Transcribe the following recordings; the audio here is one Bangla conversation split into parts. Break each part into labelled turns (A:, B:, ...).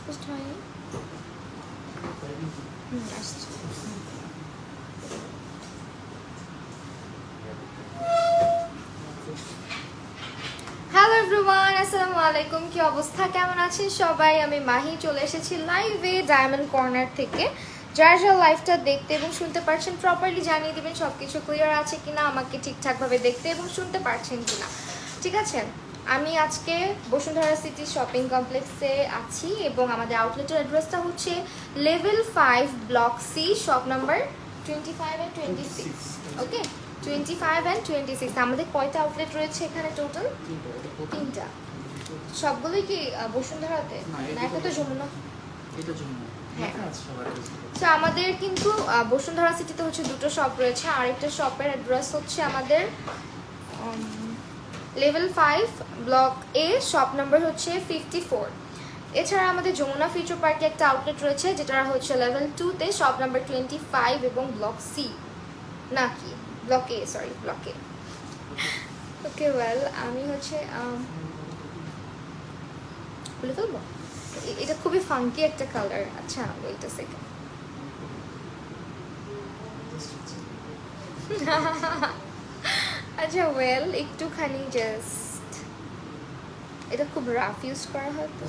A: পোস্ট হয়নি আসছে। হ্যালো এভরিওয়ান, আসসালামু আলাইকুম। কি অবস্থা, কেমন আছেন সবাই? আমি মাহি চলে এসেছি লাইভে ডায়মন্ড কর্নার থেকে। যারা যারা লাইভটা দেখতে এবং শুনতে পারছেন প্রপারলি জানিয়ে দেবেন সবকিছু ক্লিয়ার আছে কিনা, আমাকে ঠিকঠাকভাবে দেখতে এবং শুনতে পারছেন কিনা। ঠিক আছে, আমি আজকে বসুন্ধরা সিটি শপিং কমপ্লেক্সে আছি এবং আমাদের আউটলেটের অ্যাড্রেসটা হচ্ছে level 5 block C, shop number 25 and 26। Okay, 25 and 26। আমাদের কয়টা আউটলেট রয়েছে এখানে? টোটাল তিনটা। সবগুলোই কি বসুন্ধরাতে? না, একটা তো যমুনা। হ্যাঁ, তো আমাদের কিন্তু বসুন্ধরা সিটিতে হচ্ছে দুটো শপ রয়েছে। আরেকটা শপের অ্যাড্রেস হচ্ছে আমাদের লেভেল 5 ব্লক এ, শপ নাম্বার হচ্ছে 54। এছাড়া আমাদের যমুনা ফিউচার পার্কে একটা আউটলেট রয়েছে যেটা হচ্ছে লেভেল 2-তে, শপ নাম্বার 25 এবং ব্লক সি, নাকি ব্লক এ, সরি ব্লক এ। ওকে, ওয়েল আমি হচ্ছে বলে ফেলবো, এটা খুবই ফাঙ্কি একটা কালার। আচ্ছা ওয়েট আ সেকেন্ড। আচ্ছা ওয়েল, একটুখানি জাস্ট এটা খুব রাফ ইউজ করা হয়, তো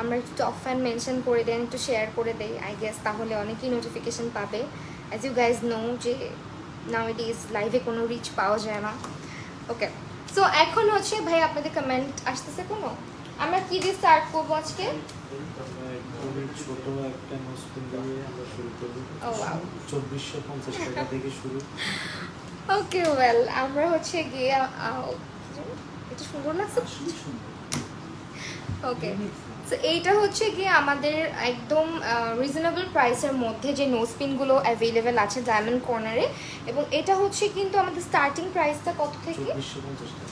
A: আমরা একটু টপ ফ্যান মেনশন করে দেন, একটু শেয়ার করে দেই আই গেস, তাহলে অনেকেই নোটিফিকেশন পাবে। অ্যাজ ইউ গাইজ নো যে নাউএডেজ লাইভে কোনো রিচ পাওয়া যায় না। ওকে, সো এখন হচ্ছে ভাই আপনাদের কমেন্ট আসতেছে কোনো? আমরা কি দিয়ে স্টার্ট করবো আজকে?
B: ছোট একটা নোজপিন দিয়ে আমরা শুরু করব।
A: ও ওয়াও,
B: 2450 টাকা থেকে শুরু।
A: ওকে ওয়েল, আমরা হচ্ছে গিয়ে এটা সুন্দর লাগছে। ওকে, সো এইটা হচ্ছে গিয়ে আমাদের একদম রিজনেবল প্রাইসের মধ্যে যে নোজপিনগুলো অ্যাভেলেবেল আছে ডায়মন্ড কর্নারে, এবং এটা হচ্ছে কিন্তু আমাদের স্টার্টিং প্রাইসটা কত থেকে?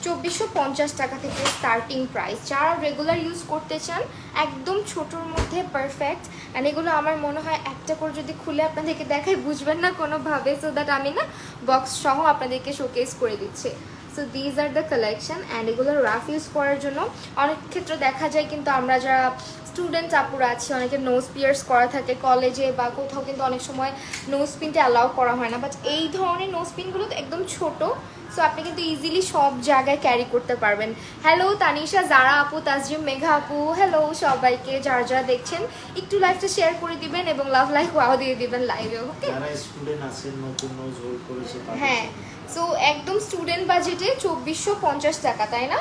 A: 2450 টাকা থেকে স্টার্টিং প্রাইস। যারা রেগুলার ইউজ করতে চান একদম ছোটোর মধ্যে পারফেক্ট। অ্যান্ড এগুলো আমার মনে হয় একটা করে যদি খুলে আপনাদেরকে দেখাই বুঝবেন না কোনোভাবে, সো দ্যাট আমি না বক্স সহ আপনাদেরকে শোকেস করে দিচ্ছি। So these are the collection. And এগুলো রাফ ইউজ করার জন্য অনেক ক্ষেত্রে দেখা যায় কিন্তু আমরা যারা স্টুডেন্ট আপুরা আছি, অনেকে নোজ পিয়ার্স করা থাকে কলেজে বা কোথাও, কিন্তু অনেক সময় নোজ পিনটা অ্যালাউ করা হয় না। বাট এই ধরনের নোজ পিনগুলো তো একদম ছোটো, সো আপনি কিন্তু ইজিলি সব জায়গায় ক্যারি করতে পারবেন। হ্যালো তানিশা, জারা আপু, তাজরিম, মেঘা আপু, হ্যালো সবাইকে। যারা যারা দেখছেন একটু লাইভটা শেয়ার করে দিবেন এবং লাভ লাইক ওয়াও দিয়ে দিবেন লাইভে। ওকে,
B: যারা স্টুডেন্ট আছেন নতুন নোজ হোল্ড করেছে,
A: হ্যাঁ, সো একদম স্টুডেন্ট বাজেটে 2450 টাকা, তাই না?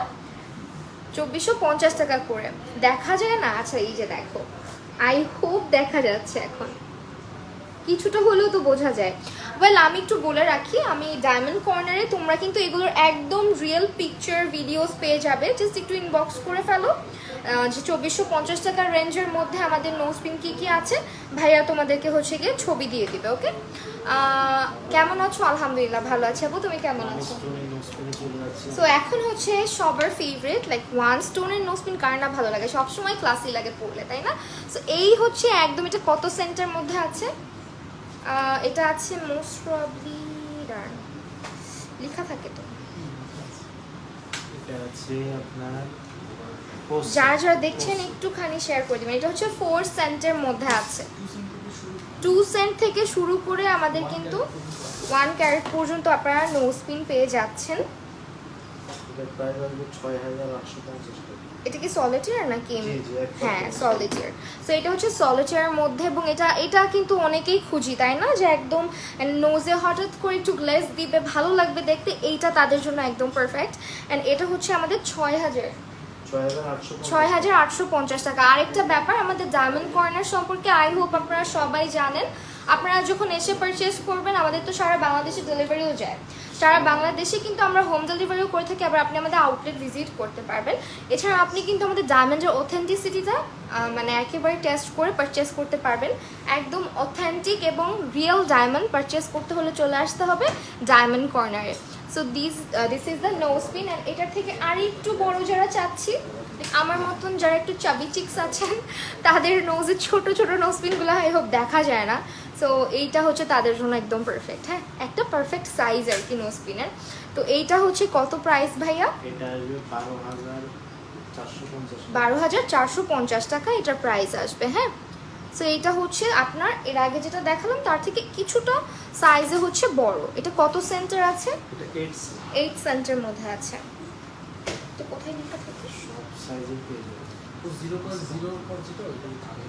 A: 2450 টাকা করে দেখা যায় না? আচ্ছা এই যে দেখো, আই হোপ দেখা যাচ্ছে এখন, কিছুটা হলেও তো বোঝা যায়। ওয়েল আমি একটু বলে রাখি, আমি ডায়মন্ড কর্নারে তোমরা কিন্তু এগুলোর একদম রিয়েল পিকচার ভিডিওস পেয়ে যাবে। জাস্ট একটু ইনবক্স করে ফেলো যে 2450 টাকার রেঞ্জের মধ্যে আমাদের নোজপিন কী কী আছে, ভাইয়া তোমাদেরকে হচ্ছে গিয়ে ছবি দিয়ে দিবে। ওকে, কেমন আছো? আলহামদুলিল্লাহ ভালো আছি আপু, তুমি কেমন আছো? সো এখন হচ্ছে সবার ফেভারিট, লাইক ওয়ান স্টোনের নোজপিন কার না ভালো লাগে, সবসময় ক্লাসি লাগে পড়লে, তাই না? সো এই হচ্ছে একদম, এটা কত সেন্টের মধ্যে আছে? এটা আছে মোস্ট প্রবাবলি, লেখা থাকে তো,
B: এটা আছে আপনার।
A: যারা যারা দেখছেন একটুখানি শেয়ার করে দিবেন। এটা হচ্ছে 4 সেন্টের মধ্যে আছে, 2 সেন্ট থেকে শুরু করে আমাদের কিন্তু 1 ক্যারেট পর্যন্ত আপনারা নোজপিন পেয়ে যাচ্ছেন। এটা কি সলিটার নাকি? হ্যাঁ সলিটার। সো এটা হচ্ছে সলিটারের মধ্যে, এবং এটা কিন্তু অনেকেই খুঁজি, তাই না, যে একদম নোজে হঠাৎ করে একটু গ্লেজ দিবে, ভালো লাগবে দেখতে, এইটা তাদের জন্য একদম পারফেক্ট। অ্যান্ড এটা হচ্ছে আমাদের 6850 টাকা। আরেকটা ব্যাপার, আমাদের ডায়মন্ড কর্নার সম্পর্কে আই হোপ আপনারা সবাই জানেন। আপনারা যখন এসে পারচেস করবেন, আমাদের তো সারা বাংলাদেশে ডেলিভারিও যায়, সারা বাংলাদেশে কিন্তু আমরা হোম ডেলিভারিও করে থাকি। আবার আপনি আমাদের আউটলেট ভিজিট করতে পারবেন। এছাড়া আপনি কিন্তু আমাদের ডায়মন্ডের অথেন্টিসিটিটা মানে একেবারে টেস্ট করে পারচেস করতে পারবেন। একদম অথেন্টিক এবং রিয়েল ডায়মন্ড পারচেস করতে হলে চলে আসতে হবে ডায়মন্ড কর্নারে। So this is the nose pin. And এটার থেকে আর একটু বড় যারা চাচ্ছি আমার মতন যারা একটু চাবি চিক্স আছেন তাদের নোজে ছোট ছোট নোজপিনগুলো আই হোপ দেখা যায় না, সো এইটা হচ্ছে তাদের জন্য একদম পারফেক্ট। হ্যাঁ, একটা পারফেক্ট সাইজ আর কি নোজপিনের। তো এইটা হচ্ছে কত প্রাইস ভাইয়া?
B: এটা আসবে 12,450
A: 12,450 টাকা এটার প্রাইস আসবে। হ্যাঁ, সো এইটা হচ্ছে আপনার এর আগে যেটা দেখালাম তার থেকে কিছুটা সাইজে হচ্ছে বড়। এটা কত সেন্টার আছে?
B: এটা
A: 8 সেন্টার মধ্যে আছে। তো কোথায় লেখা থাকে?
B: সব সাইজের পেয়ে যাবে।
C: তো 0.0 পর যেটা ওইটাই থাকে।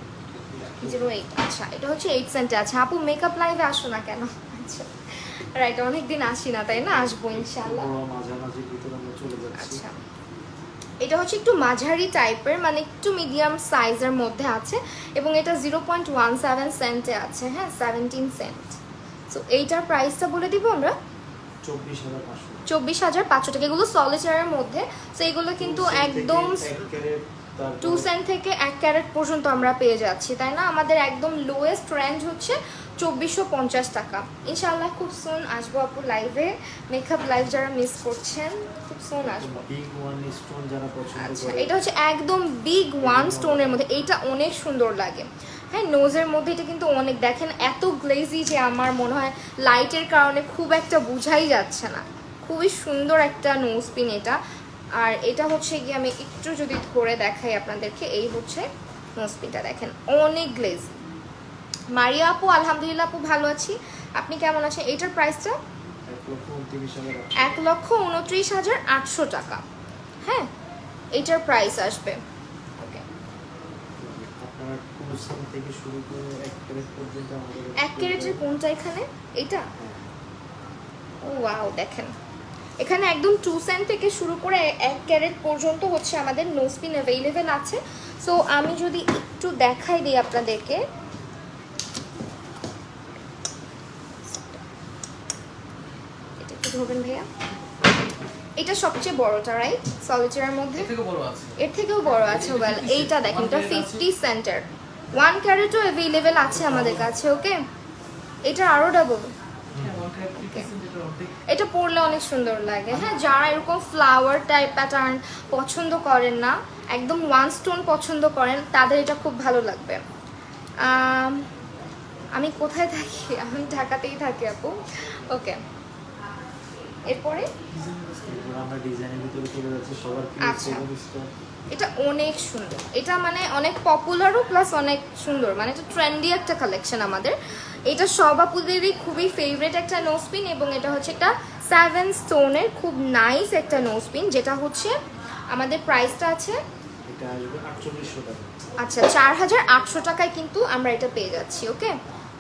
A: 08। আচ্ছা, এটা হচ্ছে 8 সেন্টে আছে। আপু মেকআপ লাইভে আসো না কেন? আচ্ছা রাইট, অনেকদিন আসি না তাই না, আসবো ইনশাআল্লাহ।
B: বড় মাঝামাঝি ভিতরে আমরা চলে যাচ্ছি।
A: আচ্ছা, এটা হচ্ছে একটু মাঝারি টাইপের, মানে একটু মিডিয়াম সাইজের মধ্যে আছে এবং এটা 0.17 সেন্টে আছে। হ্যাঁ, 17 সেন্ট। সো এইটার প্রাইসটা বলে দিব আমরা
B: 24,500
A: 24,500 টাকা। এগুলো সলিটারের মধ্যে, সো এগুলো কিন্তু একদম 2 সেন্ট থেকে 1 ক্যারেট পর্যন্ত আমরা পেয়ে যাচ্ছি তাই না। আমাদের একদম লোয়েস্ট রেঞ্জ হচ্ছে 2450 টাকা। ইনশাআল্লাহ খুব সুন আসবো আপু লাইভে, মেকআপ লাইভ যারা মিস করছেন খুব সুন আসবো।
B: বিগ ওয়ান স্টোন যারা পছন্দ
A: আচ্ছা,
B: করে,
A: এটা হচ্ছে একদম বিগ ওয়ান স্টোনের মধ্যে, এইটা অনেক সুন্দর লাগে। হ্যাঁ, নোজের মধ্যে এটা কিন্তু অনেক, দেখেন এত গ্লেজি যে আমার মনে হয় লাইটের কারণে খুব একটা বোঝাই যাচ্ছে না। খুবই সুন্দর একটা নোজ পিন এটা। আর এটা হচ্ছে গিয়ে আমি একটু যদি ধরে দেখাই আপনাদেরকে, এই হচ্ছে নোজ পিনটা, দেখেন অনেক গ্লেজ। মারিয়া আপু আলহামদুলিল্লাহ আপু ভালো আছি, আপনি কেমন আছেন? এটার প্রাইসটা 1,29,800 টাকা। হ্যাঁ, এটার প্রাইস আসবে। ওকে,
B: আপনার কুলসাম থেকে শুরু করে 1 ক্যারেট পর্যন্ত আমাদের
A: 1 ক্যারেটের কোনটা এখানে? এটা? ও ওয়াও, দেখেন এখানে একদম 2 সেন্ট থেকে শুরু করে 1 ক্যারেট পর্যন্ত হচ্ছে আমাদের নোজপিন অ্যাভেলেবেল আছে। সো আমি যদি একটু দেখাই দিই আপনাদেরকে, এটা একটু ধরবেন ভাইয়া। এটা সবচেয়ে বড়টা রাইট সলিটারের মধ্যে?
C: এর থেকে বড় আছে।
A: এর থেকেও বড় আছে। ওয়েল, এইটা দেখেন, এটা 50 সেন্টার, 1 ক্যারেটও অ্যাভেলেবেল আছে আমাদের কাছে। ওকে, এটা আরো ডাবল।
C: হ্যাঁ, 150 যেটা অর্ধেক।
A: এটা পরলে অনেক সুন্দর লাগে। হ্যাঁ, যারা এরকম ফ্লাওয়ার টাইপ প্যাটার্ন পছন্দ করেন না, একদম ওয়ান স্টোন পছন্দ করেন, তাদের এটা খুব ভালো লাগবে। আমি কোথায় থাকি? আমি ঢাকাতেই থাকি আপু। ওকে, এরপরে
B: এরপর আমরা ডিজাইনের ভিতরে চলে যাচ্ছি সবার প্রিয়
A: আচ্ছা।
B: 7 স্টার।
A: এটা অনেক সুন্দর, এটা মানে অনেক পপুলারও প্লাস অনেক সুন্দর, মানে এটা ট্রেন্ডি একটা কালেকশন আমাদের। এটা সব আপুদেরই খুবই ফেভারিট একটা নোজপিন এবং এটা হচ্ছে একটা 7 স্টোনের খুব নাইস একটা নোজপিন, যেটা হচ্ছে আমাদের প্রাইসটা আছে
B: এটা আসবে 4800 টাকা।
A: আচ্ছা 4,800 টাকায় কিন্তু আমরা এটা পেয়ে যাচ্ছি। ওকে,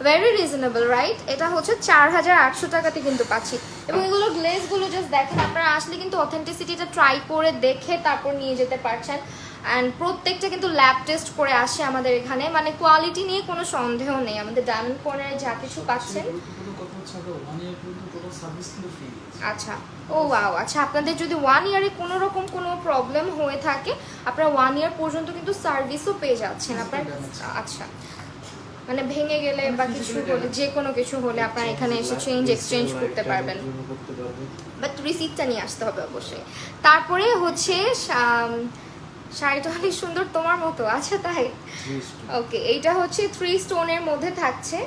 A: ভেরি রিজনেবল রাইট। এটা হচ্ছে 4,800 টাকাতে কিন্তু পাচ্ছি এবং এগুলো গ্লেজগুলো জাস্ট দেখেন, আপনারা আসলে কিন্তু অথেন্টিসিটিটা ট্রাই করে দেখে তারপর নিয়ে যেতে পারছেন। অ্যান্ড প্রত্যেকটা কিন্তু ল্যাব টেস্ট করে আসে আমাদের এখানে, মানে কোয়ালিটি নিয়ে কোনো সন্দেহ নেই। আমাদের ডায়মন্ড কর্নারে যা কিছু পাচ্ছেন।
C: গুরুত্বপূর্ণ কথা হচ্ছে আগে 1 ইয়ার পর্যন্ত টোটাল সার্ভিস কিন্তু ফ্রি।
A: আচ্ছা, ও ওয়াও, আচ্ছা আপনাদের যদি 1 ইয়ারে কোনো রকম কোনো প্রবলেম হয়ে থাকে, আপনারা 1 ইয়ার পর্যন্ত কিন্তু সার্ভিসও পেয়ে যাচ্ছেন আপনার। আচ্ছা, মানে ভেঙে গেলে বা কিছু হলে, যে কোনো কিছু হলে আপনারা এখানে এসে চেঞ্জ এক্সচেঞ্জ করতে পারবেন,
B: করতে পারবেন।
A: বাট রিসিপ্টটা নিয়ে আসতে হবে অবশ্যই। তারপরে হচ্ছে শাড়িটা অনেক সুন্দর, তোমার মতো। আচ্ছা তাই,
B: 3 স্টোন।
A: ওকে, এইটা হচ্ছে 3 স্টোনের মধ্যে থাকছে।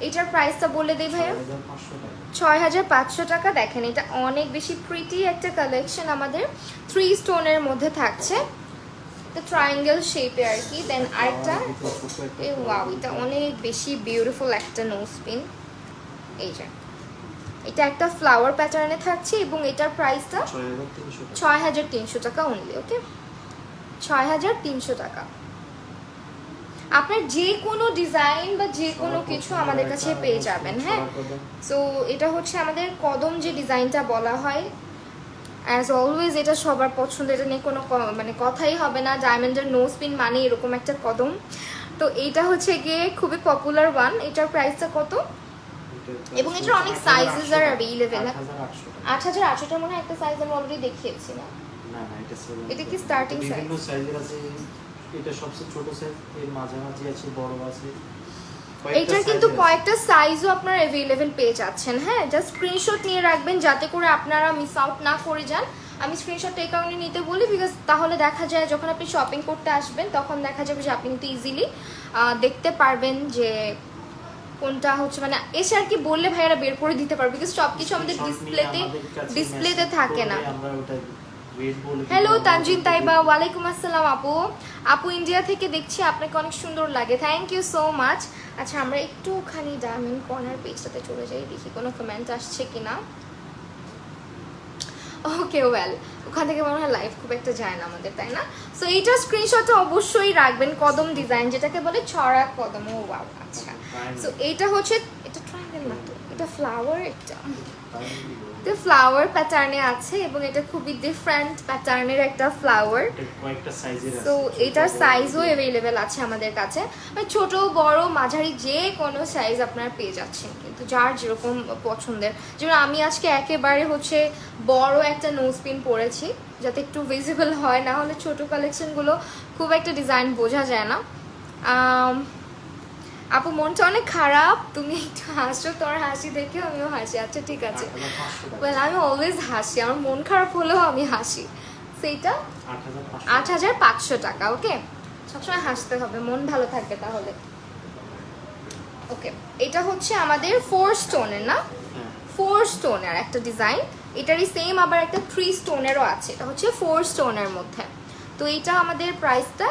A: এটার প্রাইসটা বলে দিই ভাইয়া।
B: 6,500 টাকা।
A: 6,500 টাকা। দেখেন এটা অনেক বেশি প্রিটি একটা কালেকশন আমাদের, 3 স্টোনের মধ্যে থাকছে, তো ট্রায়াঙ্গেল শেপে আর কি। দেন আরেকটা,
B: ভিতরে ছোট্ট একটা
A: এই ওয়াও, এটা অনেক বেশি বিউটিফুল একটা নোজ পিন। এই যে এটা একটা ফ্লাওয়ার প্যাটার্নে থাকছে এবং এটার প্রাইসটা
B: 6,300 টাকা।
A: 6,300 টাকা অনলি। ওকে, 6,300 টাকা। আপনার যে কোনো ডিজাইন বা যে কোনো কিছু আমাদের কাছে পেয়ে যাবেন। হ্যাঁ, সো এটা হচ্ছে আমাদের কদম যে ডিজাইনটা বলা হয়, অ্যাজ অলওয়েজ এটা সবার পছন্দ, এটা নিয়ে কোনো মানে কথাই হবে না। ডায়মন্ডের নোজ পিন মানে এরকম একটা কদম। তো এইটা হচ্ছে গিয়ে খুবই পপুলার ওয়ান। এটার প্রাইসটা কত? এবং এটার অনেক সাইজেস আর অ্যাভেলেবেল। 8,800টার মনে হয় একটা সাইজ আমি অলরেডি দেখিয়েছি না?
B: না না, এটা 7।
A: এটা কি starting size?
B: বিভিন্ন সাইজের আছে। এটা সবচেয়ে ছোট সাইজ, এর মাঝামাঝি আছে, বড় আছে।
A: এইটার কিন্তু কয়েকটা সাইজও আপনারা অ্যাভেলেবেল পেয়ে যাচ্ছেন। হ্যাঁ, জাস্ট স্ক্রিনশট নিয়ে রাখবেন যাতে করে আপনারা মিস আউট না করে যান। আমি স্ক্রিনশটটা এই কারণে নিতে বলি বিকজ তাহলে দেখা যায় যখন আপনি শপিং করতে আসবেন তখন দেখা যাবে যে আপনি কিন্তু ইজিলি দেখতে পারবেন যে কোনটা হচ্ছে মানে এসে আর কি বললে ভাইয়ারা বের করে দিতে পারবে বিকজ সব কিছু আমাদের ডিসপ্লেতে থাকে না। হ্যালো তানজিন তাইবা, ওয়ালাইকুম আসসালাম আপু। আপু ইন্ডিয়া থেকে দেখছি, আপনাকে অনেক সুন্দর লাগে, থ্যাংক ইউ সো মাচ। আচ্ছা আমরা একটুখানি ডায়মন্ড কর্নার পেজটাতে চলে যাই, দেখি কোনো কমেন্ট আসছে কিনা। ওকে ওয়েল, ওখান থেকে মনে হয় লাইভ খুব একটা যায় না আমাদের, তাই না? সো এইটার স্ক্রিনশটটা অবশ্যই রাখবেন, কদম ডিজাইন যেটাকে বলে ছড়া কদম। ও ওয়াও, আচ্ছা। সো এইটা হচ্ছে, এটা ট্রায়াঙ্গেল না তো, এটা ফ্লাওয়ার, এটা ফ্লাওয়ার প্যাটার্নে আছে এবং এটা খুবই ডিফারেন্ট প্যাটার্নের একটা ফ্লাওয়ার। তো এটার সাইজও অ্যাভেলেবেল আছে আমাদের কাছে, মানে ছোট বড় মাঝারি যে কোনো সাইজ আপনারা পেয়ে যাচ্ছেন, কিন্তু যার যেরকম পছন্দের। যেমন আমি আজকে একেবারে হচ্ছে বড় একটা নোজ পিন পরেছি যাতে একটু ভিজিবল হয়, না হলে ছোট কালেকশনগুলো খুব একটা ডিজাইন বোঝা যায় না। আপু মনটা অনেক খারাপ, তুমি একটু হাসো, তোমার হাসি দেখে আমিও হাসি। আচ্ছা ঠিক আছে, ওয়েল আমি অলওয়েজ হাসি, আমার মন খারাপ হলেও আমি হাসি। সেইটা ৮৫০০ টাকা। ওকে, সবসময় হাসতে হবে, মন ভালো থাকবে তাহলে। ওকে, এটা হচ্ছে আমাদের 4 স্টোনের না, 4 স্টোনের একটা ডিজাইন, এটারই সেম আবার একটা 3 স্টোনেরও আছে, এটা হচ্ছে 4 স্টোনের মধ্যে। তো এইটা আমাদের প্রাইসটা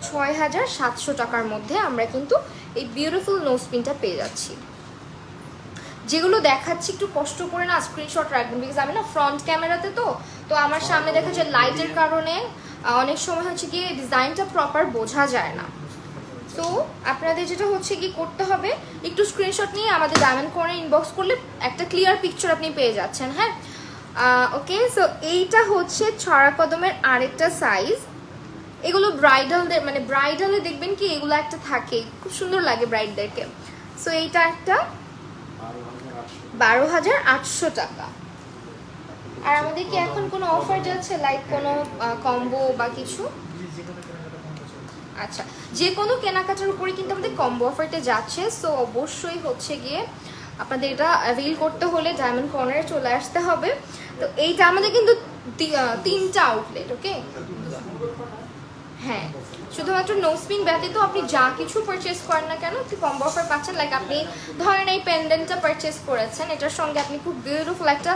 A: ৬৭০০ টাকার মধ্যে আমরা কিন্তু এই বিউটিফুল নোজ পিনটা পেয়ে যাচ্ছি। যেগুলো দেখাচ্ছি একটু কষ্ট করে না স্ক্রিনশট রাখবেন, বিকজ আমি না ফ্রন্ট ক্যামেরাতে তো আমার সামনে দেখা যায় লাইটের কারণে অনেক সময় হচ্ছে কি ডিজাইনটা প্রপার বোঝা যায় না। তো আপনাদের যেটা হচ্ছে কি করতে হবে, একটু স্ক্রিনশট নিয়ে আমাদের ডায়মন্ড কর্নার ইনবক্স করলে একটা ক্লিয়ার পিকচার আপনি পেয়ে যাচ্ছেন। হ্যাঁ, ওকে। সো এইটা হচ্ছে ছড়া কদমের আরেকটা সাইজ। এগুলো ব্রাইডালদের, মানে ব্রাইডালে দেখবেন কি এগুলো একটা থাকে, খুব সুন্দর লাগে ব্রাইডদেরকে। সো এইটা একটা ১২,৮০০ টাকা। আর আমাদের কি এখন কোনো অফার যাচ্ছে, লাইক কোনো কম্বো বা কিছু? আচ্ছা, যে কোনো কেনাকাটার উপরে কিন্তু আমাদের কম্বো অফারটা যাচ্ছে। সো অবশ্যই হচ্ছে গিয়ে আপনাদের এটা অ্যাভেল করতে হলে ডায়মন্ড কর্নারে চলে আসতে হবে। তো এইটা আমাদের কিন্তু 3টা আউটলেট। ওকে, হ্যাঁ, শুধুমাত্র নোজ পিন ব্যতীত আপনি যা কিছু পারচেস করেন না কেন একটু কম্বো অফার পাচ্ছেন। লাইক আপনি ধরেন এই পেন্ডেন্টটা পারচেস করেছেন, এটার সঙ্গে আপনি খুব বিউটিফুল একটা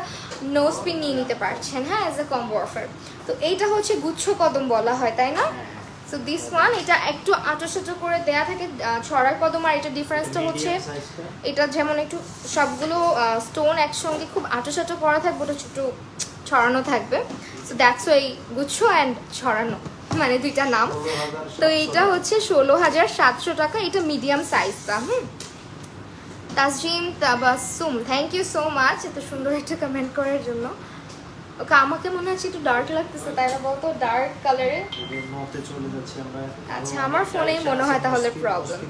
A: নোজ পিন নিয়ে নিতে পারছেন, হ্যাঁ, অ্যাজ এ কম্বো অফার। তো এইটা হচ্ছে গুচ্ছ কদম বলা হয়, তাই না? সো দিস ওয়ান, এটা একটু আটো করে দেয়া থাকে ছড়ার কদম, আর এটা ডিফারেন্সটা হচ্ছে এটা যেমন একটু সবগুলো স্টোন একসঙ্গে খুব আটো করা থাকবে, ওটা একটু ছড়ানো থাকবে। সো দ্যাটস ওয়াই গুচ্ছ অ্যান্ড ছড়ানো, মানে দুইটা নাম। তো এইটা হচ্ছে ১৬,৭০০ টাকা, এটা মিডিয়াম সাইজটা। Tasjim Tabassum, thank you so much এত সুন্দর একটা কমেন্ট করার জন্য। ওকে, আমাকে মনে হচ্ছে একটু ডার্ক লাগতেছে, তাই না বলতো? ডার্ক কালারে। আচ্ছা, আমার ফোনেই মনে হয় তাহলে প্রবলেম।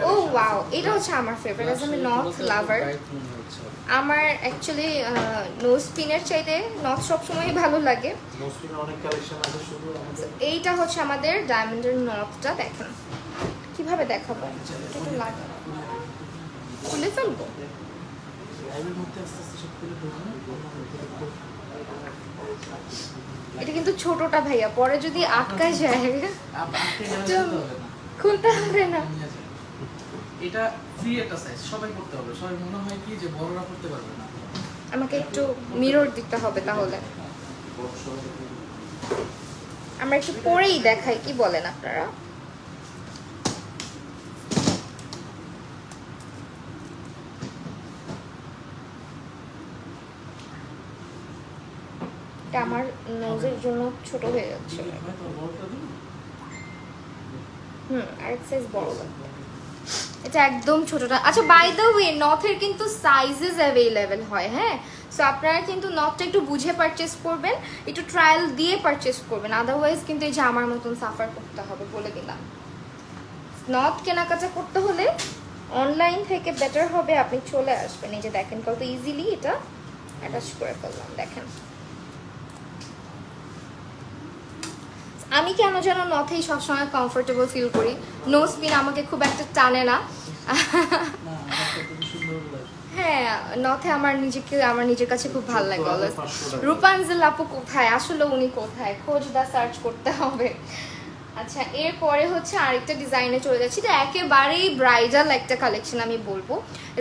A: ও ওয়াও, এটা হচ্ছে আমার ফেভারিট, অ্যাজ আমি নর্থ লাভার। আমার অ্যাকচুয়ালি নোজ পিনের চাইতে নর্থ সবসময়ই ভালো লাগে। এইটা হচ্ছে আমাদের ডায়মন্ডের নর্থটা, দেখেন কিভাবে দেখাবো, একটু লাগে খুলে ফেলবো। এটা কিন্তু ছোটটা ভাইয়া, পরে যদি আটকায় যায় খুলতে হবে না।
C: এটা ফ্রি একটা সাইজ, সবাই করতে হবে। সবাই মনে হয় কি যে বড়রা করতে পারবে না,
A: আমাকে একটু মিরর দিতে হবে তাহলে। আমরা একটু পরেই দেখাই, কি বলেন আপনারা? এটা আমার নোজের জন্য ছোট হয়ে যাচ্ছে। আরেক সাইজ বড় লাগবে। এটা একদম ছোটটা। আচ্ছা, বাই দ্য ওয়ে, নথের কিন্তু সাইজেস অ্যাভেলেবেল হয়, হ্যাঁ। সো আপনারা কিন্তু নথটা একটু বুঝে পারচেস করবেন, একটু ট্রায়াল দিয়ে পারচেস করবেন, আদারওয়াইজ কিন্তু এই যে আমার মতন সাফার করতে হবে, বলে দিলাম। নথ কেনাকাটা করতে হলে অনলাইন থেকে বেটার হবে আপনি চলে আসবেন। এই যে দেখেন কত ইজিলি এটা অ্যাটাচ করে ফেললাম, দেখেন। আমি কেন যেন নথেই সবসময় কমফোর্টেবল ফিল করি, নোজ পিন আমাকে খুব একটা টানে না। হ্যাঁ নথে আমার নিজের কাছে খুব ভালো লাগে অলওয়েজ
B: 14,500 টাকা।
A: রূপাঞ্জল আপু কোথায়, আসলে উনি কোথায়, খোঁজদা সার্চ করতে হবে। আচ্ছা এরপরে হচ্ছে আরেকটা ডিজাইনে চলে যাচ্ছি, এটা একেবারেই ব্রাইডাল একটা কালেকশন আমি বলবো,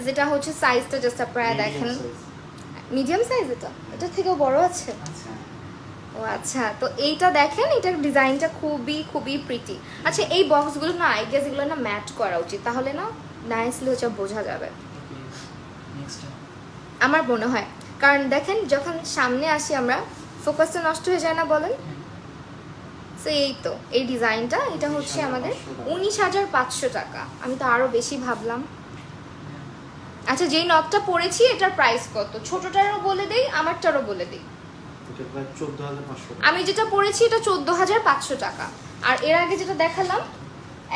A: যেটা হচ্ছে সাইজটা জাস্ট আপনারা
B: Medium
A: দেখেন,
B: size।
A: মিডিয়াম সাইজ, এটার থেকেও বড় আছে।
C: আচ্ছা
A: ও আচ্ছা, তো এইটা দেখেন, এটার ডিজাইনটা খুবই খুবই প্রিটি। আচ্ছা এই বক্সগুলো না আই গেস এগুলো না ম্যাট করা উচিত, তাহলে না নাইসলি হচ্ছে বোঝা যাবে
C: নেক্সট
A: আমার মনে হয়, কারণ দেখেন যখন সামনে আসি আমরা ফোকাসটা নষ্ট হয়ে যায় না বলেন। তো এই তো এই ডিজাইনটা, এটা হচ্ছে আমাদের 19,500 টাকা, আমি তো আরো বেশি ভাবলাম। আচ্ছা যেই নটটা পরেছি এটার প্রাইস কত, ছোটটারও বলে দেই আমারটারও বলে দিই।
B: এটা প্রায় 14,500 টাকা।
A: আমি যেটা পরেছি এটা 14,500 টাকা, আর এর আগে যেটা দেখালাম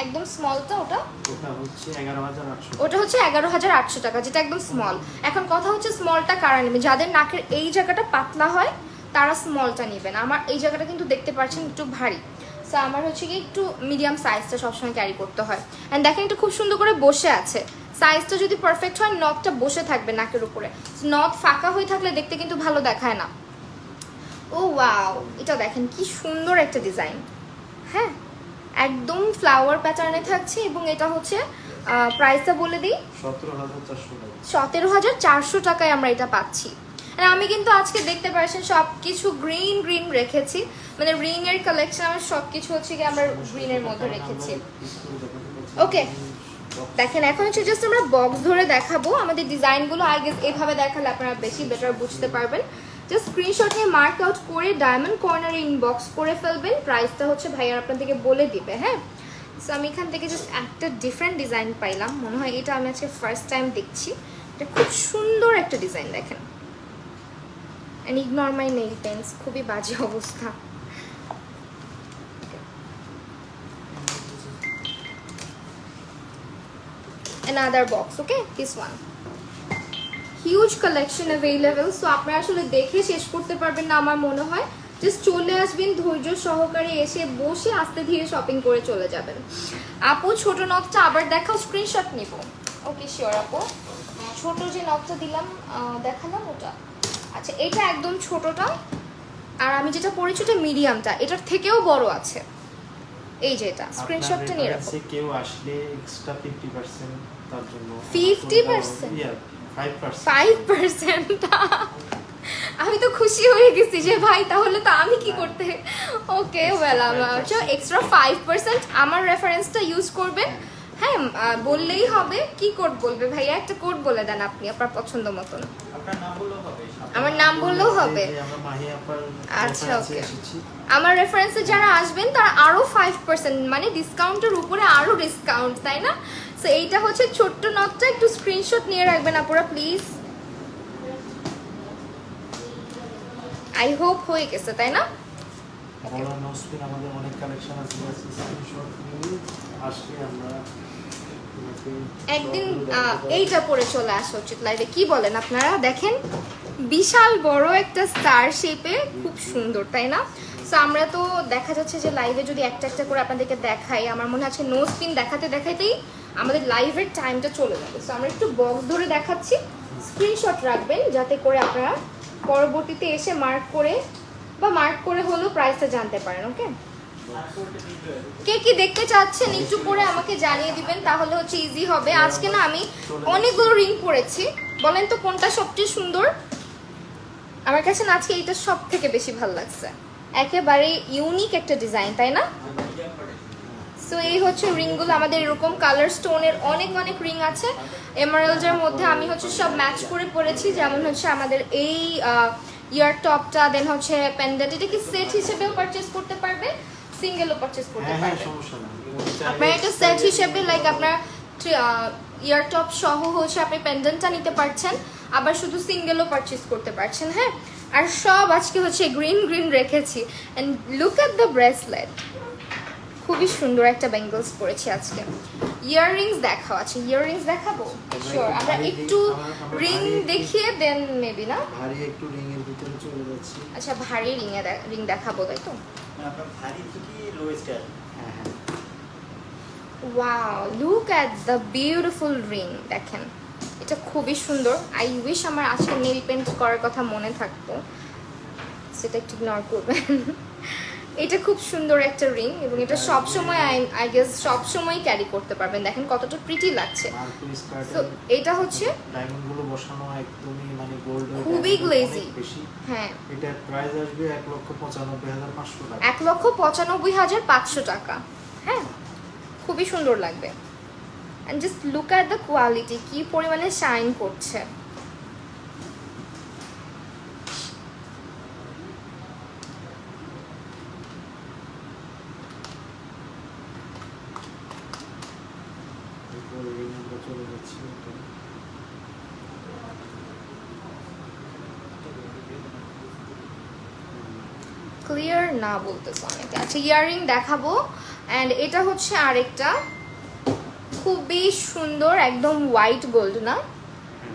A: একদম স্মলটা ওটা
B: ওটা হচ্ছে 11,800
A: ওটা হচ্ছে 11,800 টাকা, যেটা একদম স্মল। এখন কথা হচ্ছে স্মলটা কারা নেবে, যাদের নাকের এই জায়গাটা পাতলা হয় তারা স্মলটা নেবেন। আমার এই জায়গাটা কিন্তু দেখতে পাচ্ছেন একটু ভারী, সো আমার হচ্ছে কি একটু মিডিয়াম সাইজটা সবসময় ক্যারি করতে হয়। অ্যান্ড দেখেন এটা খুব সুন্দর করে বসে আছে, সাইজটা যদি পারফেক্ট হয় নথটা বসে থাকবে নাকের উপরে, নথ ফাঁকা হয়ে থাকলে দেখতে কিন্তু ভালো দেখায় না। ও ওয়াও, এটা দেখেন কি সুন্দর একটা ডিজাইন, হ্যাঁ একদম ফ্লাওয়ার প্যাটার্নে থাকছে, এবং এটা হচ্ছে প্রাইসটা বলে দিই
B: 17,400 টাকা।
A: 17,400 টাকায় আমরা এটা পাচ্ছি। আর আমি কিন্তু আজকে দেখতে পাচ্ছেন সব কিছু গ্রিন গ্রিন রেখেছি, মানে রিং এর কালেকশন আমার সব কিছু হচ্ছে কি আমরা গ্রিনের মধ্যে রেখেছি। ওকে দেখেন এখন হচ্ছে জাস্ট আমরা বক্স ধরে দেখাবো, আমাদের ডিজাইনগুলো আই গেস এভাবে দেখালে আপনারা বেশি বেটার বুঝতে পারবেন। জাস্ট স্ক্রিনশট নিয়ে মার্ক আউট করে ডায়মন্ড কর্নারে ইনবক্স করে ফেলবেন, প্রাইসটা হচ্ছে ভাইয়ার আপনাদেরকে বলে দিবে। হ্যাঁ সো আমি এখান থেকে জাস্ট একটা ডিফারেন্ট ডিজাইন পাইলাম, মনে হয় এটা আমি আজকে ফার্স্ট টাইম দেখছি, এটা খুব সুন্দর একটা ডিজাইন দেখেন। And ignore my nail paints, খুবই বাজে অবস্থা। Another box, okay? This one. Huge collection available, so আপনারা আসলে দেখে শেষ করতে পারবেন না আমার মনে হয়। জাস্ট চলে আসবেন ধৈর্য সহকারে, এসে বসে আস্তে ধীরে শপিং করে চলে যাবেন। আপু ছোট নকটা আবার দেখাও, স্ক্রিনশট নিব। ওকে শিওর আপু, ছোট যে নকটা দিলাম দেখালাম ওটা। আচ্ছা এটা একদম ছোটটা, আর আমি যেটা পরেছি ওটা মিডিয়ামটা, এটার থেকেও বড় আছে। এই যে এটা স্ক্রিনশটটা নিয়ে রাখো।
B: কেউ আসলে এক্সট্রা 50% তার জন্য
A: 50%?
B: 5%।
A: 5%? আমি তো খুশি হয়ে গেছি যে ভাই তাহলে তো আমি কি করতে। ওকে ওয়েল আমার এক্সট্রা 5% আমার রেফারেন্সটা ইউজ করবেন। হ্যাঁ বললেই হবে, কি কোড বলবে ভাইয়া, একটা কোড বলে দেন আপনি আপনার পছন্দ মতন।
B: আপনার নাম বললেও হবে।
A: আমার নাম বললেও হবে?
B: আমরা মাহি আপার
A: আচ্ছা ওকে,
B: এসেছি।
A: আমার রেফারেন্সে যারা আসবেন তারা আরো 5% মানে ডিসকাউন্টের উপরে আরো ডিসকাউন্ট, তাই না? সো এইটা হচ্ছে ছোট্ট নটটা, একটু স্ক্রিনশট নিয়ে রাখবেন আপনারা প্লিজ। আই হোপ হয়ে গেছে, তাই না?
B: বড় নোসপিন আমাদের অনেক কালেকশন আছে, স্ক্রিনশট নিয়ে আসলে আমরা
A: একদিন এইটা পরে চলে আসা উচিত লাইভে, কি বলেন আপনারা? দেখেন বিশাল বড় একটা স্টার শেপে, খুব সুন্দর তাই না? সো আমরা তো দেখা যাচ্ছে যে লাইভে যদি একটা একটা করে আপনাদেরকে দেখাই, আমার মনে আছে নো স্পিন দেখাতে দেখাতেই আমাদের লাইভের টাইমটা চলে যাবে। সো আমরা একটু বক্স ধরে দেখাচ্ছি, স্ক্রিনশট রাখবেন যাতে করে আপনারা পরবর্তীতে এসে মার্ক করে হলেও প্রাইসটা জানতে পারেন। ওকে কে কি দেখতে চাচ্ছেন একটু পরে আমাকে জানিয়ে দিবেন, তাহলে হচ্ছে ইজি হবে। আজকে না আমি অনেকগুলো রিং পরেছি, বলেন তো কোনটা সবচেয়ে সুন্দর? আমার কাছে না আজকে এইটা সব থেকে বেশি ভালো লাগছে, একেবারে ইউনিক একটা ডিজাইন তাই না? সো এই হচ্ছে রিংগুলো আমাদের, এরকম কালার স্টোনের অনেক অনেক রিং আছে এমারাল্ডের মধ্যে। আমি হচ্ছে সব ম্যাচ করে পরেছি, যেমন হচ্ছে আমাদের এই ইয়ার টপটা, দেন হচ্ছে পেন্ডেন্ট। এটা কি সেট হিসেবেও পারচেজ করতে পারবে, সিঙ্গেলও পারচেজ করতে পারবে।
B: সমস্যা নেই,
A: আপনার এটা সেট হিসেবে লাইক আপনার ইয়ার টপ সহ হচ্ছে আপনি পেন্ডেন্টটা নিতে পারছেন, আবার শুধু সিঙ্গেলও পারচেজ করতে পারছেন। হ্যাঁ আর সব আজকে হচ্ছে গ্রিন গ্রিন রেখেছি। And look at the bracelet, খুবই সুন্দর একটা ব্যাঙ্গলস পরেছি আজকে। ইয়াররিংস দেখাও, আছে ইয়াররিংস দেখাবো শিওর। আমরা একটু রিং দেখিয়ে দেন মেবি না,
B: ভারী একটু রিং এর ভিতরে চলে যাচ্ছি।
A: আচ্ছা ভারী রিং দেখাবো তাই তো?
D: আপনার ভারী থেকে লোয়েস্ট আর
B: হ্যাঁ হ্যাঁ
A: wow look at the beautiful ring, দেখেন এটা খুবই সুন্দর। আই উইশ আমার আজকে নেল পেন্ট করার কথা মনে থাকতো, সেটা একটু ইগনোর করবেন। এটা খুব সুন্দর একটা রিং এবং এটা সব সময় আই গেস সব সময় ক্যারি করতে পারবেন। দেখেন কতটা প্রিটি লাগছে।
B: মার্কুরি
A: তো
B: স্কার্টের
A: এটা হচ্ছে
B: ডায়মন্ড গুলো বসানো একদমই মানে গোল্ড
A: খুবই গ্লেজি।
B: বেশি।
A: হ্যাঁ,
B: এটার প্রাইস আসবে 1,95,500 টাকা।
A: 1,95,500 টাকা। হ্যাঁ, খুবই সুন্দর লাগবে। And just look at the quality, কি পরিমাণে শাইন করছে।
B: এরপর রিং আমরা চলে যাচ্ছি এটা।
A: ক্লিয়ার না বলতেছে অনেকে। আচ্ছা, ইয়াররিং দেখাবো। অ্যান্ড এটা হচ্ছে আরেকটা খুবই সুন্দর, একদম হোয়াইট গোল্ড, না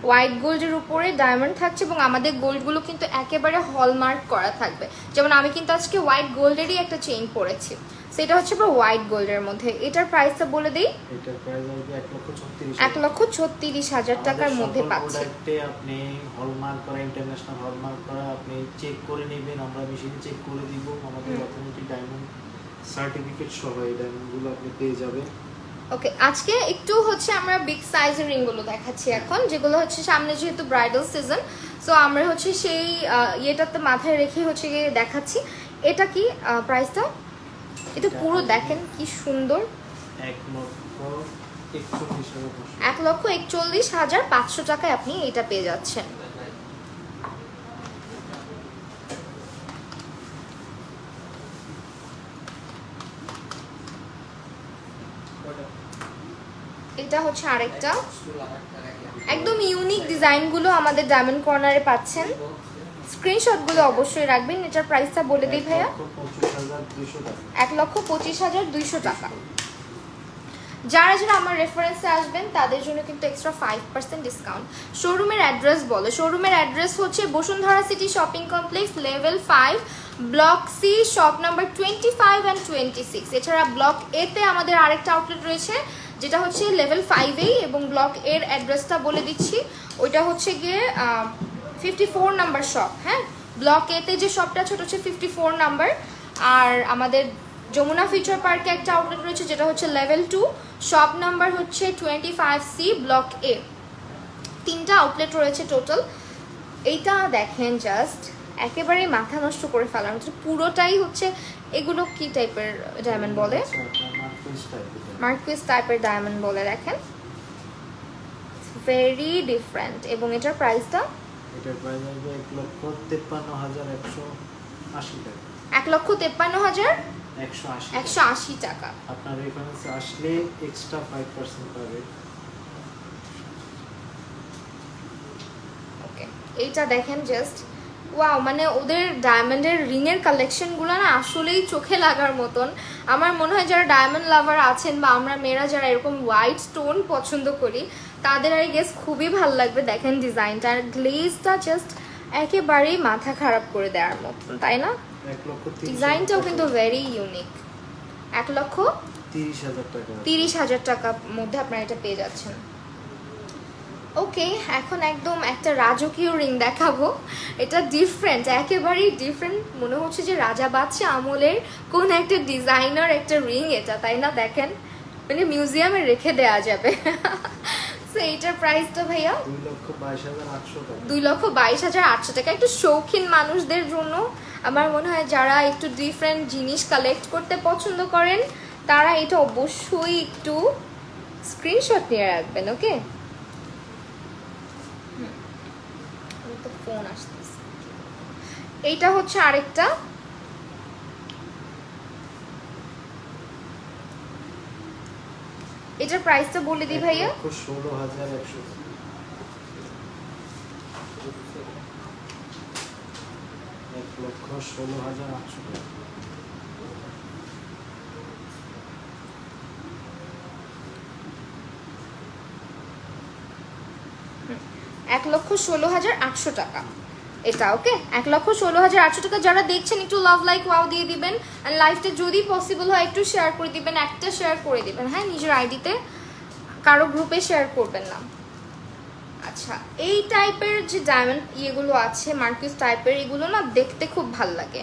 A: হোয়াইট গোল্ডের উপরে ডায়মন্ড থাকছে এবং আমাদের গোল্ডগুলো কিন্তু একেবারে হলমার্ক করা থাকবে। যেমন আমি কিন্তু আজকে হোয়াইট গোল্ডেরই একটা চেইন পরেছি, সেটা হচ্ছে পুরো হোয়াইট গোল্ডের মধ্যে। এটার প্রাইসটা বলে দিই,
B: এটার প্রাইস আসবে 1,36,000।
A: 1,36,000 টাকার মধ্যে পাচ্ছি।
B: প্রোডাক্টে আপনি হলমার্ক করা, ইন্টারন্যাশনাল হলমার্ক করা আপনি চেক করে নেবেন, আমরা মেশিনে চেক করে দিব। আমাদের অথেন্টিক ডায়মন্ড সার্টিফিকেট সহ এই ডায়মন্ডগুলো আপনি পেয়ে যাবেন।
A: ওকে, আজকে একটু হচ্ছে আমরা বিগ সাইজের রিংগুলো দেখাচ্ছি এখন, যেগুলো হচ্ছে সামনে যেহেতু ব্রাইডাল সিজন, সো আমরা হচ্ছে সেই ইয়েটাতে মাথায় রেখে হচ্ছে গিয়ে দেখাচ্ছি। এটা কি প্রাইসটা? এটা পুরো দেখেন কি সুন্দর,
B: 1,41,500।
A: 1,41,500 টাকায় আপনি এটা পেয়ে যাচ্ছেন। এটা হচ্ছে আরেকটা একদম ইউনিক ডিজাইনগুলো আমাদের ডায়মন্ড কর্নারে পাচ্ছেন। স্ক্রিনশটগুলো অবশ্যই রাখবেন। এটার প্রাইসটা বলে দিই ভাইয়া,
B: 1,25,200 টাকা।
A: 1,25,200 টাকা। যারা যারা আমার রেফারেন্সে আসবেন তাদের জন্য কিন্তু এক্সট্রা 5% ডিসকাউন্ট। শোরুমের অ্যাড্রেস বলো। শোরুমের অ্যাড্রেস হচ্ছে Bashundhara city shopping complex, level 5, block C, shop number 25 and 26। এছাড়া ব্লক এ তে আমাদের আরেকটা আউটলেট রয়েছে যেটা হচ্ছে লেভেল 5-এই, এবং ব্লক এর অ্যাড্রেসটা বলে দিচ্ছি, ওইটা হচ্ছে গিয়ে 54 নাম্বার শপ। হ্যাঁ, ব্লক এ তে যে শপটা ছোট হচ্ছে 54 নাম্বার। আর আমাদের যমুনা ফিউচার পার্কে একটা আউটলেট রয়েছে যেটা হচ্ছে লেভেল 2, শপ নাম্বার হচ্ছে 25C, ব্লক এ। 3টা আউটলেট রয়েছে টোটাল। এইটা দেখেন জাস্ট একেবারে মাথা নষ্ট করে ফেলার মতো, পুরোটাই হচ্ছে এগুলো কি টাইপের ডায়মন্ড বলে?
B: আচ্ছা, আপনার মার্কুরি টাইপের।
A: মার্কুইস টাইপের ডায়মন্ড বলে। দেখেন ভেরি ডিফারেন্ট। এবং এটার প্রাইসটা
B: এটার প্রাইস আসবে 1,53,180 টাকা।
A: 1,53,180 টাকা।
B: আপনার রেফারেন্সে আসলে এক্সট্রা 5% পাবে।
A: ওকে, এইটা দেখেন জাস্ট ওয়াও, মানে ওদের ডায়মন্ডের রিংয়ের কালেকশনগুলো না আসলেই চোখে লাগার মতন। আমার মনে হয় যারা ডায়মন্ড লাভার আছেন বা আমরা মেয়েরা যারা এরকম হোয়াইট স্টোন পছন্দ করি তাদের আই গেস খুবই ভালো লাগবে। দেখেন ডিজাইনটা আর গ্লেজটা জাস্ট একেবারেই মাথা খারাপ করে দেওয়ার মতন, তাই না?
B: 1,30,000
A: ডিজাইনটাও কিন্তু ভেরি ইউনিক।
B: 1,30,000 টাকা।
A: 1,30,000 টাকার মধ্যে আপনারা এটা পেয়ে যাচ্ছেন। ওকে, এখন একদম একটা রাজকীয় রিং দেখাবো। এটা ডিফারেন্ট, একেবারেই ডিফারেন্ট। মনে হচ্ছে যে রাজা বাদশাহ আমলের কোন একটা ডিজাইনার একটা রিং এটা, তাই না? দেখেন মানে মিউজিয়ামে রেখে দেওয়া যাবে। সো এইটার প্রাইসটা ভাইয়া
B: 2,22,800 টাকা।
A: 2,22,800 টাকা। একটু শৌখিন মানুষদের জন্য আমার মনে হয়, যারা একটু ডিফারেন্ট জিনিস কালেক্ট করতে পছন্দ করেন তারা এটা অবশ্যই একটু স্ক্রিনশট নিয়ে রাখবেন। ওকে, ফোন আসতেছে। এইটা হচ্ছে আরেকটা, এটার প্রাইসটা বলে দিই ভাইয়া,
B: 1,16,100। 1,16,800 টাকা।
A: 1,16,800 টাকা এটা। ওকে, 1,16,800 টাকা। যারা দেখছেন একটু লাভ লাইক ওয়াও দিয়ে দিবেন, আর লাইভটা যদি পসিবল হয় একটু শেয়ার করে দিবেন, একটা শেয়ার করে দিবেন। হ্যাঁ, নিজের আইডিতে, কারো গ্রুপে শেয়ার করবেন না। আচ্ছা, এই টাইপের যে ডায়মন্ড ইয়েগুলো আছে মার্কিউস টাইপের, এগুলো না দেখতে খুব ভাল লাগে।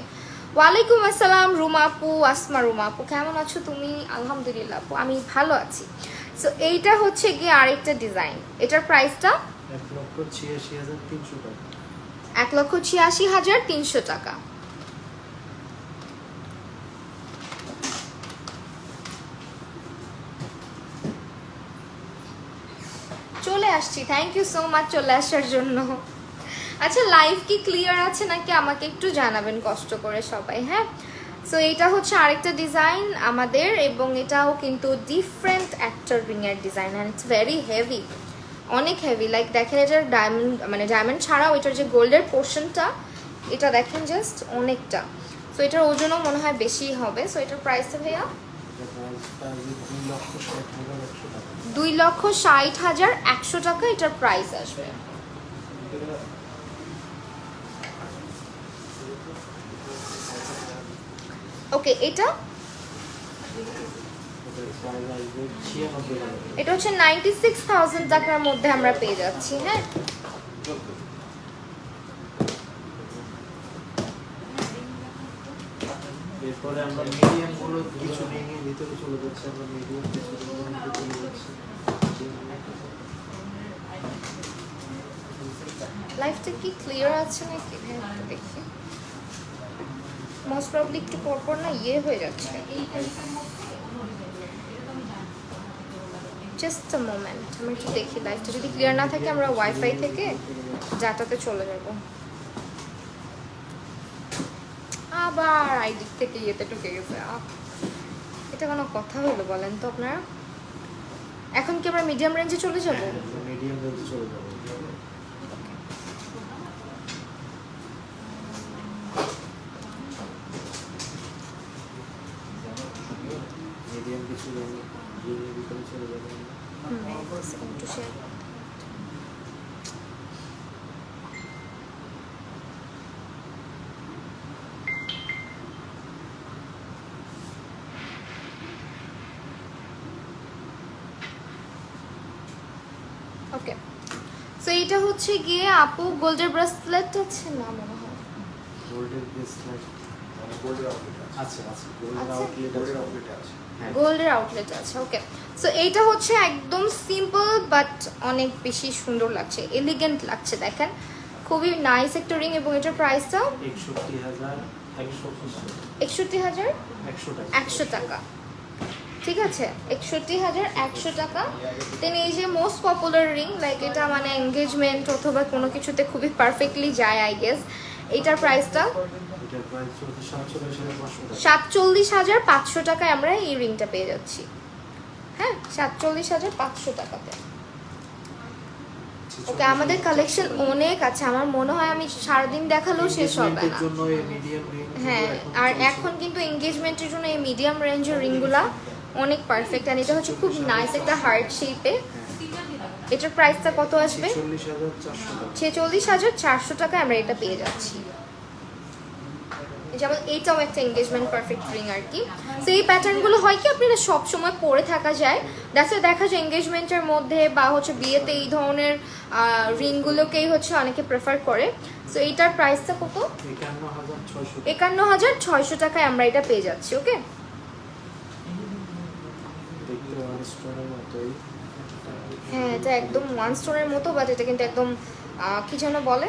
A: ওয়ালাইকুম আসসালাম রুমা আপু, আসমা রুমা আপু, কেমন আছো তুমি? আলহামদুলিল্লাহ আপু, আমি ভালো আছি। সো এইটা হচ্ছে গিয়ে আরেকটা ডিজাইন, এটার প্রাইসটা
B: 1,86,300 টাকা।
A: 1,86,300 টাকা। চলে আসছি, থ্যাংক ইউ সো মাচ চলে আসার জন্য। আচ্ছা, লাইভ কি ক্লিয়ার আছে নাকি আমাকে একটু জানাবেন কষ্ট করে সবাই, হ্যাঁ। সো এটা হচ্ছে আরেকটা ডিজাইন আমাদের, এবং এটাও কিন্তু ডিফারেন্ট একটা রিং এর design, and it's very heavy, অনেক হেভি। লাইক দেখেন এটার ডায়মন্ড, মানে ডায়মন্ড ছাড়াও এটার যে গোল্ডের পোর্শনটা, এটা দেখেন জাস্ট অনেকটা। সো এটার ওজনও মনে হয় বেশি হবে। সো এটার প্রাইসটা ভাইয়া
B: এটা প্রাইসটা আসবে 2,60,100 টাকা।
A: 2,60,100 টাকা এটার প্রাইস আসবে। ওকে, এটা
B: এটার প্রাইস আসবে 96 টাকা।
A: এটা হচ্ছে 96,000 টাকার মধ্যে আমরা পেয়ে যাচ্ছি, হ্যাঁ।
B: এরপরে আমরা মিডিয়াম গুলো কিছু রিংয়ের ভিতরে চলে যাচ্ছে, আমরা মিডিয়াম কিছু রিংয়ের ভিতরে চলে যাচ্ছি।
A: লাইফটা কি ক্লিয়ার আছে নাকি? হ্যাঁ, একটু দেখি। মোস্ট প্রবলি একটু পরপর না ইয়ে হয়ে যাচ্ছে। জাস্ট আ মোমেন্ট, আমি একটু দেখি লাইফটা যদি ক্লিয়ার না থাকে আমরা ওয়াইফাই থেকে ডাটাতে চলে যাব। আবার আইডি থেকে ইয়েতে ঢুকে গেছে। এটা কোনো কথা হলো বলেন তো আপনারা? এখন কি আমরা মিডিয়াম রেঞ্জে চলে যাব?
B: মিডিয়াম রেঞ্জে চলে যাবো। মিডিয়াম কিছু রিংয়ের ভিতরে চলে যাবো।
A: একটু শেয়ার। ওকে, সো এটা হচ্ছে গিয়ে আপু গোল্ডের ব্রেসলেট আছে না মনে হয়।
B: গোল্ডের ব্রেসলেট আচ্ছা আচ্ছা, গোল্ডের
A: আচ্ছা।
B: আউটলেট আছে। হ্যাঁ,
A: গোল্ডের আউটলেট আছে। ওকে, সো এইটা হচ্ছে একদম সিম্পল বাট অনেক বেশি সুন্দর লাগছে, এলিগেন্ট লাগছে। দেখেন খুবই নাইস একটা রিং, এবং এটার প্রাইসটা 61,100 টাকা। ঠিক আছে, 61,100 টাকা। দেন এই যে মোস্ট পপুলার রিং, লাইক এটা মানে এঙ্গেজমেন্ট অথবা কোনো কিছুতে খুবই পারফেক্টলি যায় আই গেস। এটার প্রাইসটা
B: এটার প্রাইস চলছে 47,500 টাকা।
A: 47,500 টাকায় আমরা এই রিংটা পেয়ে যাচ্ছি, হ্যাঁ, 47,500 টাকাতে। ওকে, আমাদের কালেকশন অনেক আছে, আমার মনে হয় আমি সারাদিন দেখালেও শেষ হবে না।
B: এনগেজমেন্টের জন্য এই মিডিয়াম রিং,
A: হ্যাঁ, আর এখন কিন্তু এঙ্গেজমেন্টের জন্য এই মিডিয়াম রেঞ্জের রিংগুলা অনেক পারফেক্ট। আর এটা হচ্ছে খুব নাইস একটা হার্ট শেপে। এটার প্রাইসটা কত আসবে?
B: 46,400 টাকা।
A: 46,400 টাকায় আমরা এটা পেয়ে যাচ্ছি। যেমন এইটাও একটা এঙ্গেজমেন্ট পারফেক্ট রিং আর কি। তো এই প্যাটার্নগুলো হয় কি আপনারা সব সময় পরে থাকা যায়, দেখা যায় এঙ্গেজমেন্টের মধ্যে বা হচ্ছে বিয়েতে এই ধরনের রিংগুলোকেই হচ্ছে অনেকে প্রেফার করে। সো এইটার প্রাইসটা কত? 51,600 টাকায় আমরা এটা পেয়ে যাচ্ছি। ওকে,
B: দেখতে ওয়ান স্টোনের মতোই।
A: হ্যাঁ, এটা একদম ওয়ান স্টোনের মতো, বাট এটা কিন্তু একদম কি যেন বলে,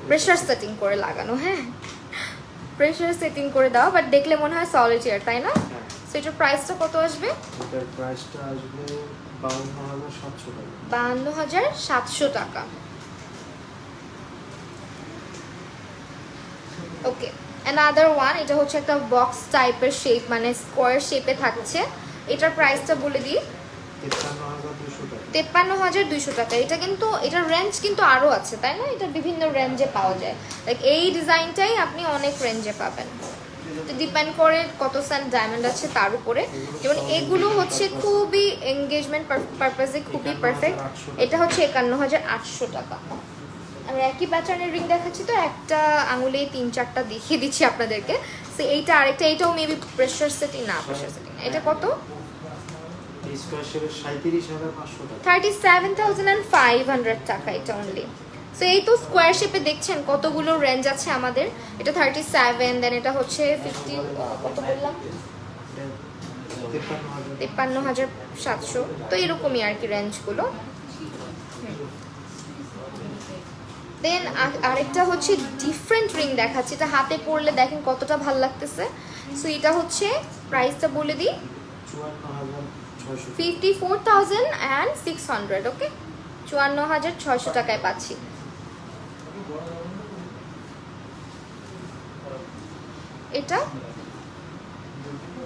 A: প্রেশার সেটিং করে লাগানো। হ্যাঁ, প্রেশার সেটিং করে দাও, বাট দেখলে মনে হয় সলিটার, তাই না? সো এটার প্রাইসটা কত আসবে?
B: এটার প্রাইসটা আসবে 52,700 টাকা।
A: 52,700 টাকা। ওকে, অ্যানাদার ওয়ান, এটা হচ্ছে একটা বক্স টাইপের শেপ, মানে স্কোয়ার শেপে থাকছে। এটার প্রাইসটা বলে দিই,
B: 53,200 টাকা।
A: 53,200 টাকা। এটা কিন্তু এটার রেঞ্জ কিন্তু আরও আছে, তাই না? এটা বিভিন্ন রেঞ্জে পাওয়া যায়, লাইক এই ডিজাইনটাই আপনি অনেক রেঞ্জে পাবেন। তো ডিপেন্ড করে কত সেন্ট ডায়মন্ড আছে তার উপরে। যেমন এগুলো হচ্ছে খুবই এঙ্গেজমেন্ট পারপাসে খুবই পারফেক্ট। এটা হচ্ছে 51,800 টাকা। আমি একই প্যাটার্নের রিং দেখাচ্ছি, তো একটা আঙুলে 3-4টা দেখিয়ে দিচ্ছি আপনাদেরকে। সো এইটা আরেকটা, এইটাও মেবি প্রেশার সেটিং না, প্রেশার সেটিং না। এটা কত?
B: স্কয়ার শেপের 37,500 টাকা।
A: 37,500 টাকা এটা অনলি। সো এই তো স্কোয়ার শেপে দেখছেন কতগুলো রেঞ্জ আছে আমাদের। এটা 37, দেন এটা হচ্ছে 50, কত বললাম, 53,700। তো এরকমই আর কি রেঞ্জগুলো। দেন আরেকটা হচ্ছে ডিফারেন্ট রিং দেখাচ্ছি, এটা হাতে পরলে দেখেন কতটা ভালো লাগতেছে। সো এটা হচ্ছে প্রাইসটা বলে দিই,
B: 54,600।
A: 54,600। ওকে, 54,600 টাকায় পাচ্ছি। এটা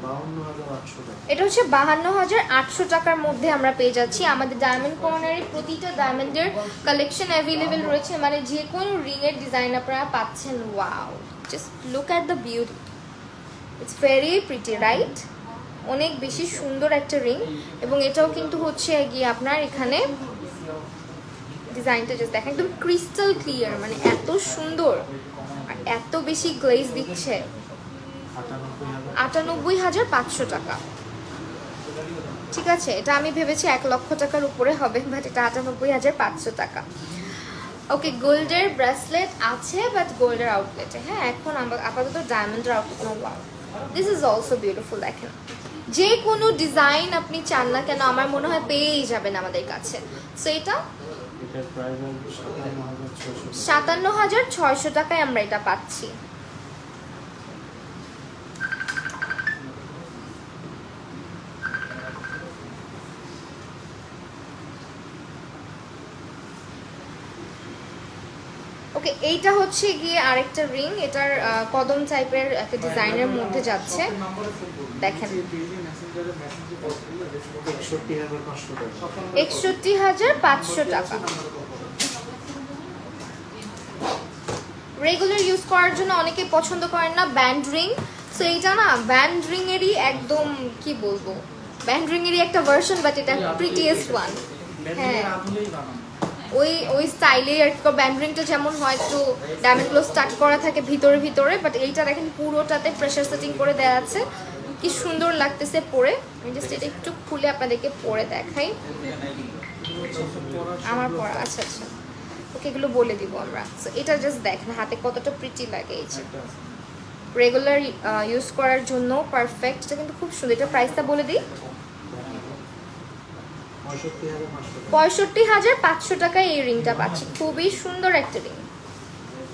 B: 52,800 টাকা।
A: এটা হচ্ছে 52,800 টাকার মধ্যে আমরা পেয়ে যাচ্ছি। আমাদের ডায়মন্ড কর্নারে প্রতিটা ডায়মন্ডের কালেকশন অ্যাভেলেবেল রয়েছে, মানে যে কোনো রিংয়ের ডিজাইন আপনারা পাচ্ছেন। Wow, just look at the beauty, it's very pretty right. অনেক বেশি সুন্দর একটা রিং, এবং এটাও কিন্তু হচ্ছে গিয়ে আপনার এখানে ডিজাইনটা জাস্ট দেখেন, একদম ক্রিস্টাল ক্লিয়ার, মানে এত সুন্দর আর এত বেশি গ্লেজ দিচ্ছে। 98,500 টাকা। ঠিক আছে, এটা আমি ভেবেছি 1 লক্ষ টাকার উপরে হবে, বাট এটা 98,500 টাকা। ওকে, গোল্ডের ব্রেসলেট আছে, বাট গোল্ডের আউটলেটে। হ্যাঁ, এখন আপাতত ডায়মন্ডের আউটলেট না। Wow, this is also beautiful. দেখেন যে কোনো ডিজাইন আপনি চান না কেন আমার মনে হয় পেয়েই যাবেন আমাদের কাছে। সো এটা
B: এটার প্রাইস হবে 57,600 টাকা।
A: 57,600 টাকায় আমরা এটা পাচ্ছি। ওকে, এইটা হচ্ছে গিয়ে আরেকটা রিং, এটার কদম টাইপের একটা ডিজাইনের মধ্যে যাচ্ছে। দেখেন
B: 61,500 টাকা।
A: 61,500 টাকা। রেগুলার ইউজ করার জন্য অনেকে পছন্দ করেন না ব্যান্ড রিং। সো এইটা না ব্যান্ড রিং এরই একদম কি বলবো, ব্যান্ড রিং এরই একটা ভার্সন, বাট এটা প্রিটিয়েস্ট ওয়ান। হ্যাঁ, ওই স্টাইলে আর কি। ব্যান্ড রিংটা যেমন হয় একটু ডায়মন্ডগুলো স্টার্ট করা থাকে ভিতরে ভিতরে, বাট এইটা দেখেন পুরোটাতে প্রেসার সেটিং করে দেওয়া আছে। কি সুন্দর লাগতেছে পরে। আমি জাস্ট এটা একটু খুলে আপনাদেরকে পরে দেখাই। আমার পরা, আচ্ছা আচ্ছা, ওকে, এগুলো বলে দিব আমরা। সো এটা জাস্ট দেখেন হাতে কতটা প্রিটি লাগে। এই যে রেগুলার ইউজ করার জন্য পারফেক্ট। এটা কিন্তু খুব সুন্দর। এটা প্রাইসটা বলে দিই, 65,500 টাকায় এই রিংটা পাচ্ছি। খুবই সুন্দর একটা রিং,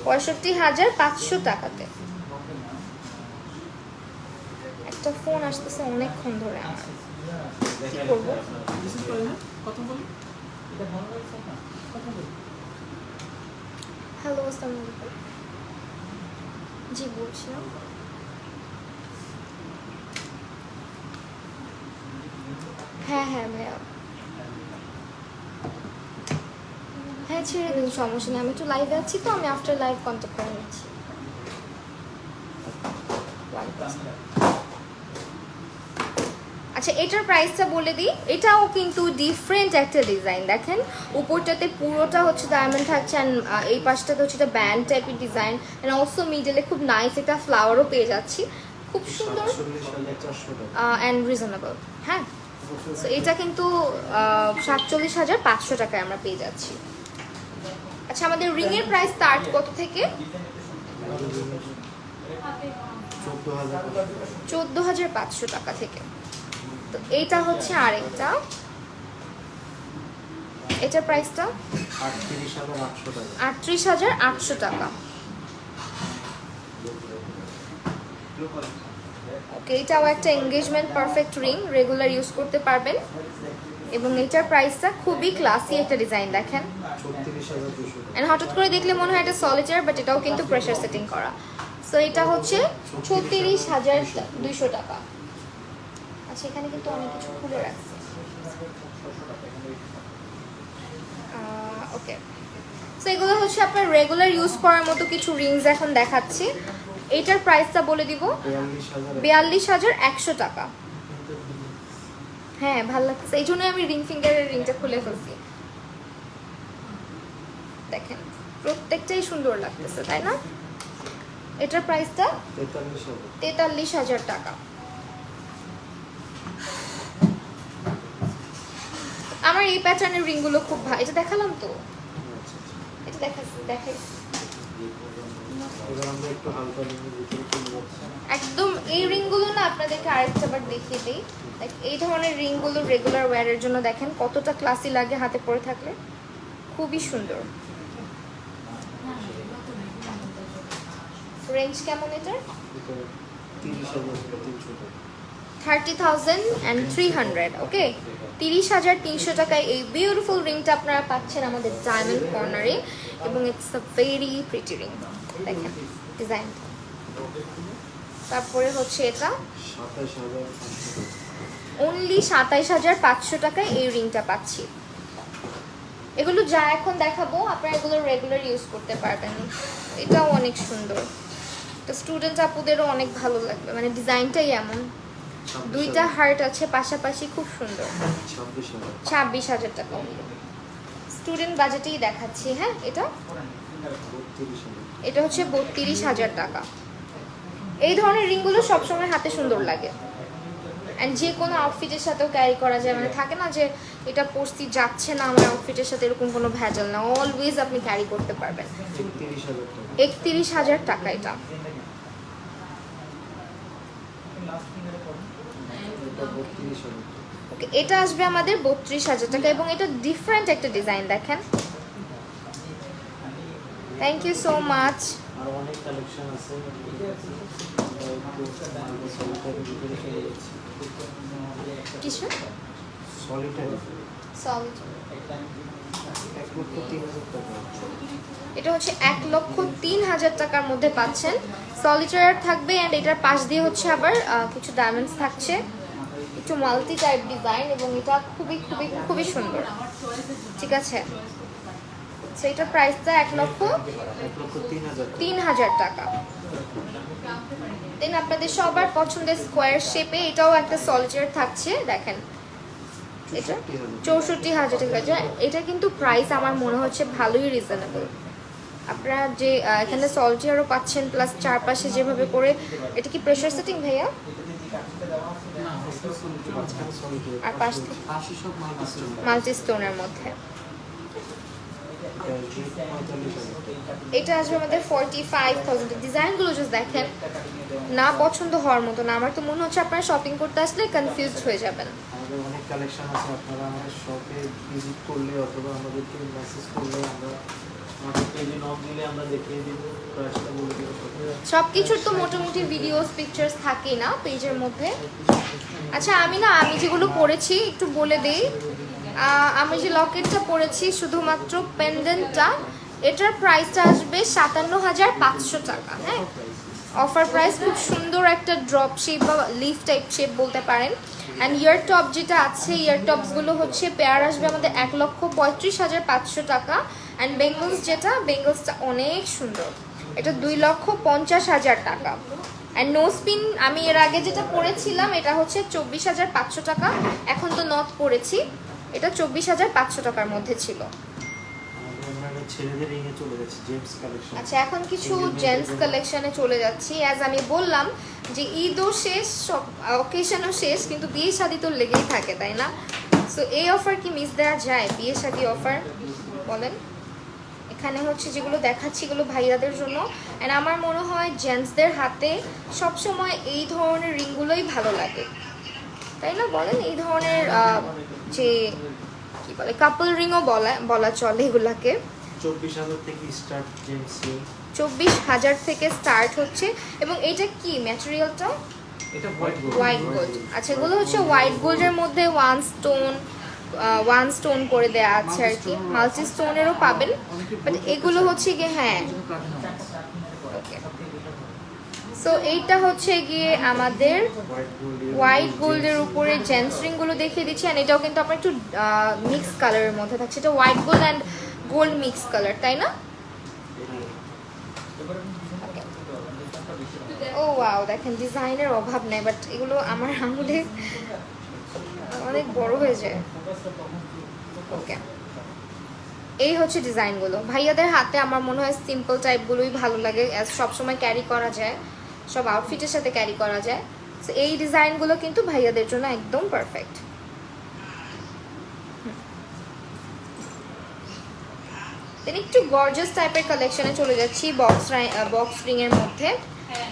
A: 65,500 টাকাতে। একটা ফোন আসতেছে অনেকক্ষণ ধরে, আমার কি করবো। হ্যালো, আসসালামু আলাইকুম। জি বলছিলাম, হ্যাঁ হ্যাঁ ভাইয়া, হ্যাঁ ছেড়ে দিন, সমস্যা নেই। আমি একটু লাইভে আছি, তো আমি আফটার লাইভ কন্ট্যাক্ট করে নিচ্ছি। আচ্ছা, এটার প্রাইসটা বলে দিই। এটাও কিন্তু ডিফারেন্ট একটা ডিজাইন। দেখেন উপরটাতে পুরোটা হচ্ছে ডায়মন্ড থাকছে, অ্যান্ড এই পাশটাতে হচ্ছে একটা ব্যান্ড টাইপের ডিজাইন, অ্যান্ড অলসো মিডলে খুব নাইস একটা ফ্লাওয়ারও পেয়ে যাচ্ছি। খুব সুন্দর
B: 47,400 টাকা।
A: And reasonable. হ্যাঁ, সো এটা কিন্তু 47,500 টাকায় আমরা পেয়ে যাচ্ছি। আচ্ছা, আমাদের রিংয়ের প্রাইস স্টার্ট কত থেকে? 14,500 টাকা থেকে। তো এইটা হচ্ছে আরেকটা, এটার প্রাইসটা
B: 38,800 টাকা।
A: 38,800 টাকা। ওকে, এটাও একটা engagement perfect ring, regular use করতে পারবেন। এবং এটার প্রাইসটা খুবই ক্লাসি একটা ডিজাইন। দেখেন,
B: 36,200 টাকা।
A: এন্ড হঠাৎ করে দেখলে মনে হয় এটা সলিটার, বাট এটাও কিন্তু প্রেসার সেটিং করা। সো এটা হচ্ছে 36,200 টাকা। আচ্ছা, এখানে কিন্তু অনেক কিছু খুলে রাখছে। ওকে, সো এগুলো হচ্ছে আপনার রেগুলার ইউজ করার মতো কিছু রিংস এখন দেখাচ্ছি। এটার প্রাইসটা বলে দিব, 42,100 টাকা। হ্যাঁ, ভালো লাগছে, এই জন্যই আমি রিং ফিঙ্গারের রিংটা খুলে ফেলছি। দেখেন প্রত্যেকটাই সুন্দর লাগতেছে, তাই না? এটার প্রাইসটা
B: 43,000।
A: 43,000 টাকা। এই প্যাটার্নের রিংগুলো খুব ভালো। এটা দেখালাম তো,
B: আচ্ছা আচ্ছা।
A: এটা দেখাইছি।
B: এবার আমরা একটু হালকা রিংয়ের ভিতরে চলে যাচ্ছি।
A: একদম এই রিংগুলো না আপনাদেরকে আরেকটা বার দেখিয়ে দিই। এই ধরনের রিংগুলো রেগুলার ওয়্যারের জন্য দেখেন কতটা ক্লাসি লাগে হাতে পরে থাকলে, খুবই সুন্দর। রেঞ্জ কেমন এটার?
B: এটা 30,300 টাকা।
A: 30,300, ওকে। 30,300 টাকায় এই বিউটিফুল রিংটা আপনারা পাচ্ছেন আমাদের ডায়মন্ড কর্নারে, এবং it's a very pretty ring. দেখেন ডিজাইন। তারপরে হচ্ছে এটা
B: 27,500 টাকা।
A: অনলি 27,500 টাকায় এই রিংটা পাচ্ছি। এগুলো যা এখন দেখাবো আপনারা এগুলো রেগুলার ইউজ করতে পারবেন। এটাও অনেক সুন্দর, তো স্টুডেন্ট আপুদেরও অনেক ভালো লাগবে, মানে ডিজাইনটাই এমন। দুইটা হার্ট আছে পাশাপাশি, খুব সুন্দর।
B: 26,000
A: 26,000 টাকা স্টুডেন্ট বাজেটেই দেখাচ্ছি। হ্যাঁ, এটা
B: 32,000
A: এটা হচ্ছে 32,000 টাকা। এই ধরনের রিংগুলো সবসময় হাতে সুন্দর লাগে, অ্যান্ড যে কোনো আউটফিটের সাথেও ক্যারি করা যায়। মানে থাকে না যে এটা পরছি যাচ্ছে না আমার আউটফিটের সাথে, এরকম কোনো ভেজাল না, অলওয়েজ আপনি ক্যারি করতে পারবেন।
B: 31,000 টাকা।
A: 31,000 টাকা এটা।
B: এটা 32,000 টাকা।
A: ওকে, এটা আসবে আমাদের 32,000 টাকা, এবং এটা ডিফারেন্ট একটা ডিজাইন দেখেন। Thank you so much.
B: আর অনেক কালেকশন আছে। সলিটারি ভিতরে চলে যাচ্ছি।
A: কিছু
B: সলিটারি
A: সলিড
B: 1,03,000 টাকা।
A: এটা হচ্ছে 1,03,000 টাকার মধ্যে পাচ্ছেন। সলিটার থাকবে, অ্যান্ড এটার পাশ দিয়ে হচ্ছে আবার কিছু ডায়মন্ডস থাকছে, একটু মাল্টি টাইপ ডিজাইন, এবং এটা খুবই খুবই খুবই সুন্দর। ঠিক আছে, সেইটার প্রাইসটা 1,03,000 টাকা। দেন আপনাদের সবার পছন্দের স্কোয়ার শেপে এটাও একটা সলিটার থাকছে, দেখেন এটা 64,000 টাকা। এটা কিন্তু প্রাইস আমার মনে হচ্ছে ভালোই রিজনেবল। আপনারা যে এখানে সলিটারও পাচ্ছেন, প্লাস চারপাশে যেভাবে করে, এটা কি প্রেসার সেটিং ভাইয়া? আর পাশ থেকে
B: পাশে সব মাল্টি
A: মাল্টি স্টোনের মধ্যে এটা আসবে আমাদের 45,000। ডিজাইনগুলো জাস্ট দেখেন, না পছন্দ হওয়ার মতো না। আমার তো মনে হচ্ছে আপনারা শপিং করতে আসলে কনফিউজড হয়ে যাবেন।
B: আমাদের অনেক কালেকশন আছে, আপনারা আমাদের শপে ভিজিট করলে অথবা আমাদেরকে মেসেজ করলে, আমরা আমাদের পেজে নক দিলে আমরা দেখিয়ে দিব, প্রাইসটা বলে দেবো।
A: সব কিছুর তো মোটামুটি ভিডিওস পিকচার্স থাকেই না পেজের মধ্যে। আচ্ছা, আমি যেগুলো পরেছি একটু বলে দিই। আমি যে লকেটটা পরেছি, শুধুমাত্র পেন্ডেন্টটা, এটার প্রাইসটা আসবে 57,500 টাকা। হ্যাঁ, অফার প্রাইস। খুব সুন্দর একটা ড্রপ শেপ বা লিফ টাইপ শেপ বলতে পারেন। অ্যান্ড ইয়ার টপ যেটা আছে, ইয়ার টপসগুলো হচ্ছে পেয়ার আসবে আমাদের 1,35,500 টাকা। অ্যান্ড বেঙ্গলস যেটা, বেঙ্গলসটা অনেক সুন্দর, এটা 2,50,000 টাকা। অ্যান্ড নোজ পিন আমি এর আগে যেটা পরেছিলাম এটা হচ্ছে 24,500 টাকা। এখন তো নথ পরেছি, এটা 24,500 টাকার মধ্যে ছিল।
B: আমরা ছেলেদের রিংয়ে চলে যাচ্ছি, জেমস কালেকশন।
A: আচ্ছা, এখন কিছু জেন্টস কালেকশনে চলে যাচ্ছি। অ্যাজ আমি বললাম যে ঈদও শেষ, সব অকেশনও শেষ, কিন্তু বিয়ে শাদি তো লেগেই থাকে, তাই না? সো এই অফার কি মিস দেওয়া যায়? বিয়ে শাদি অফার বলেন। এখানে হচ্ছে যেগুলো দেখাচ্ছি এগুলো ভাইয়াদের জন্য, অ্যান্ড আমার মনে হয় জেন্টসদের হাতে সবসময় এই ধরনের রিংগুলোই ভালো লাগে, তাই না বলেন? এই ধরনের যে কি বলে কাপল রিংও বলা চলে এগুলাকে।
B: 24,000 থেকে স্টার্ট জেমস রিং।
A: 24,000 থেকে স্টার্ট হচ্ছে। এবং এটা কি ম্যাটেরিয়ালটা?
C: এটা হোয়াইট গোল্ড।
A: White gold. আচ্ছা, এগুলো হচ্ছে হোয়াইট গোল্ডের মধ্যে ওয়ান স্টোন করে দেয়া আছে আর কি। মাল্টি স্টোনেরও পাবেন, বাট এগুলো হচ্ছে গিয়ে হ্যাঁ ওকে। সো এইটা হচ্ছে গিয়ে আমাদের হোয়াইট গোল্ডের উপরে জেন্টস রিংগুলো দেখিয়ে দিচ্ছি। অ্যান্ড এটাও কিন্তু আপনার একটু মিক্স কালারের মধ্যে থাকছে। এটা white gold and gold mix colour, তাই না? ও ওয়াও, দেখেন ডিজাইনের অভাব নেই, বাট এগুলো আমার আঙুলে অনেক বড় হয়ে যায়। ওকে, এই হচ্ছে ডিজাইনগুলো। ভাইয়াদের হাতে আমার মনে হয় সিম্পল টাইপগুলোই ভালো লাগে, সবসময় ক্যারি করা যায়, সব আউটফিটের সাথে ক্যারি করা যায়। সো এই ডিজাইনগুলো কিন্তু ভাইয়াদের জন্য একদম পারফেক্ট। দেন একটু গর্জাস টাইপের কালেকশনে চলে যাচ্ছি বক্স রিং এর মধ্যে।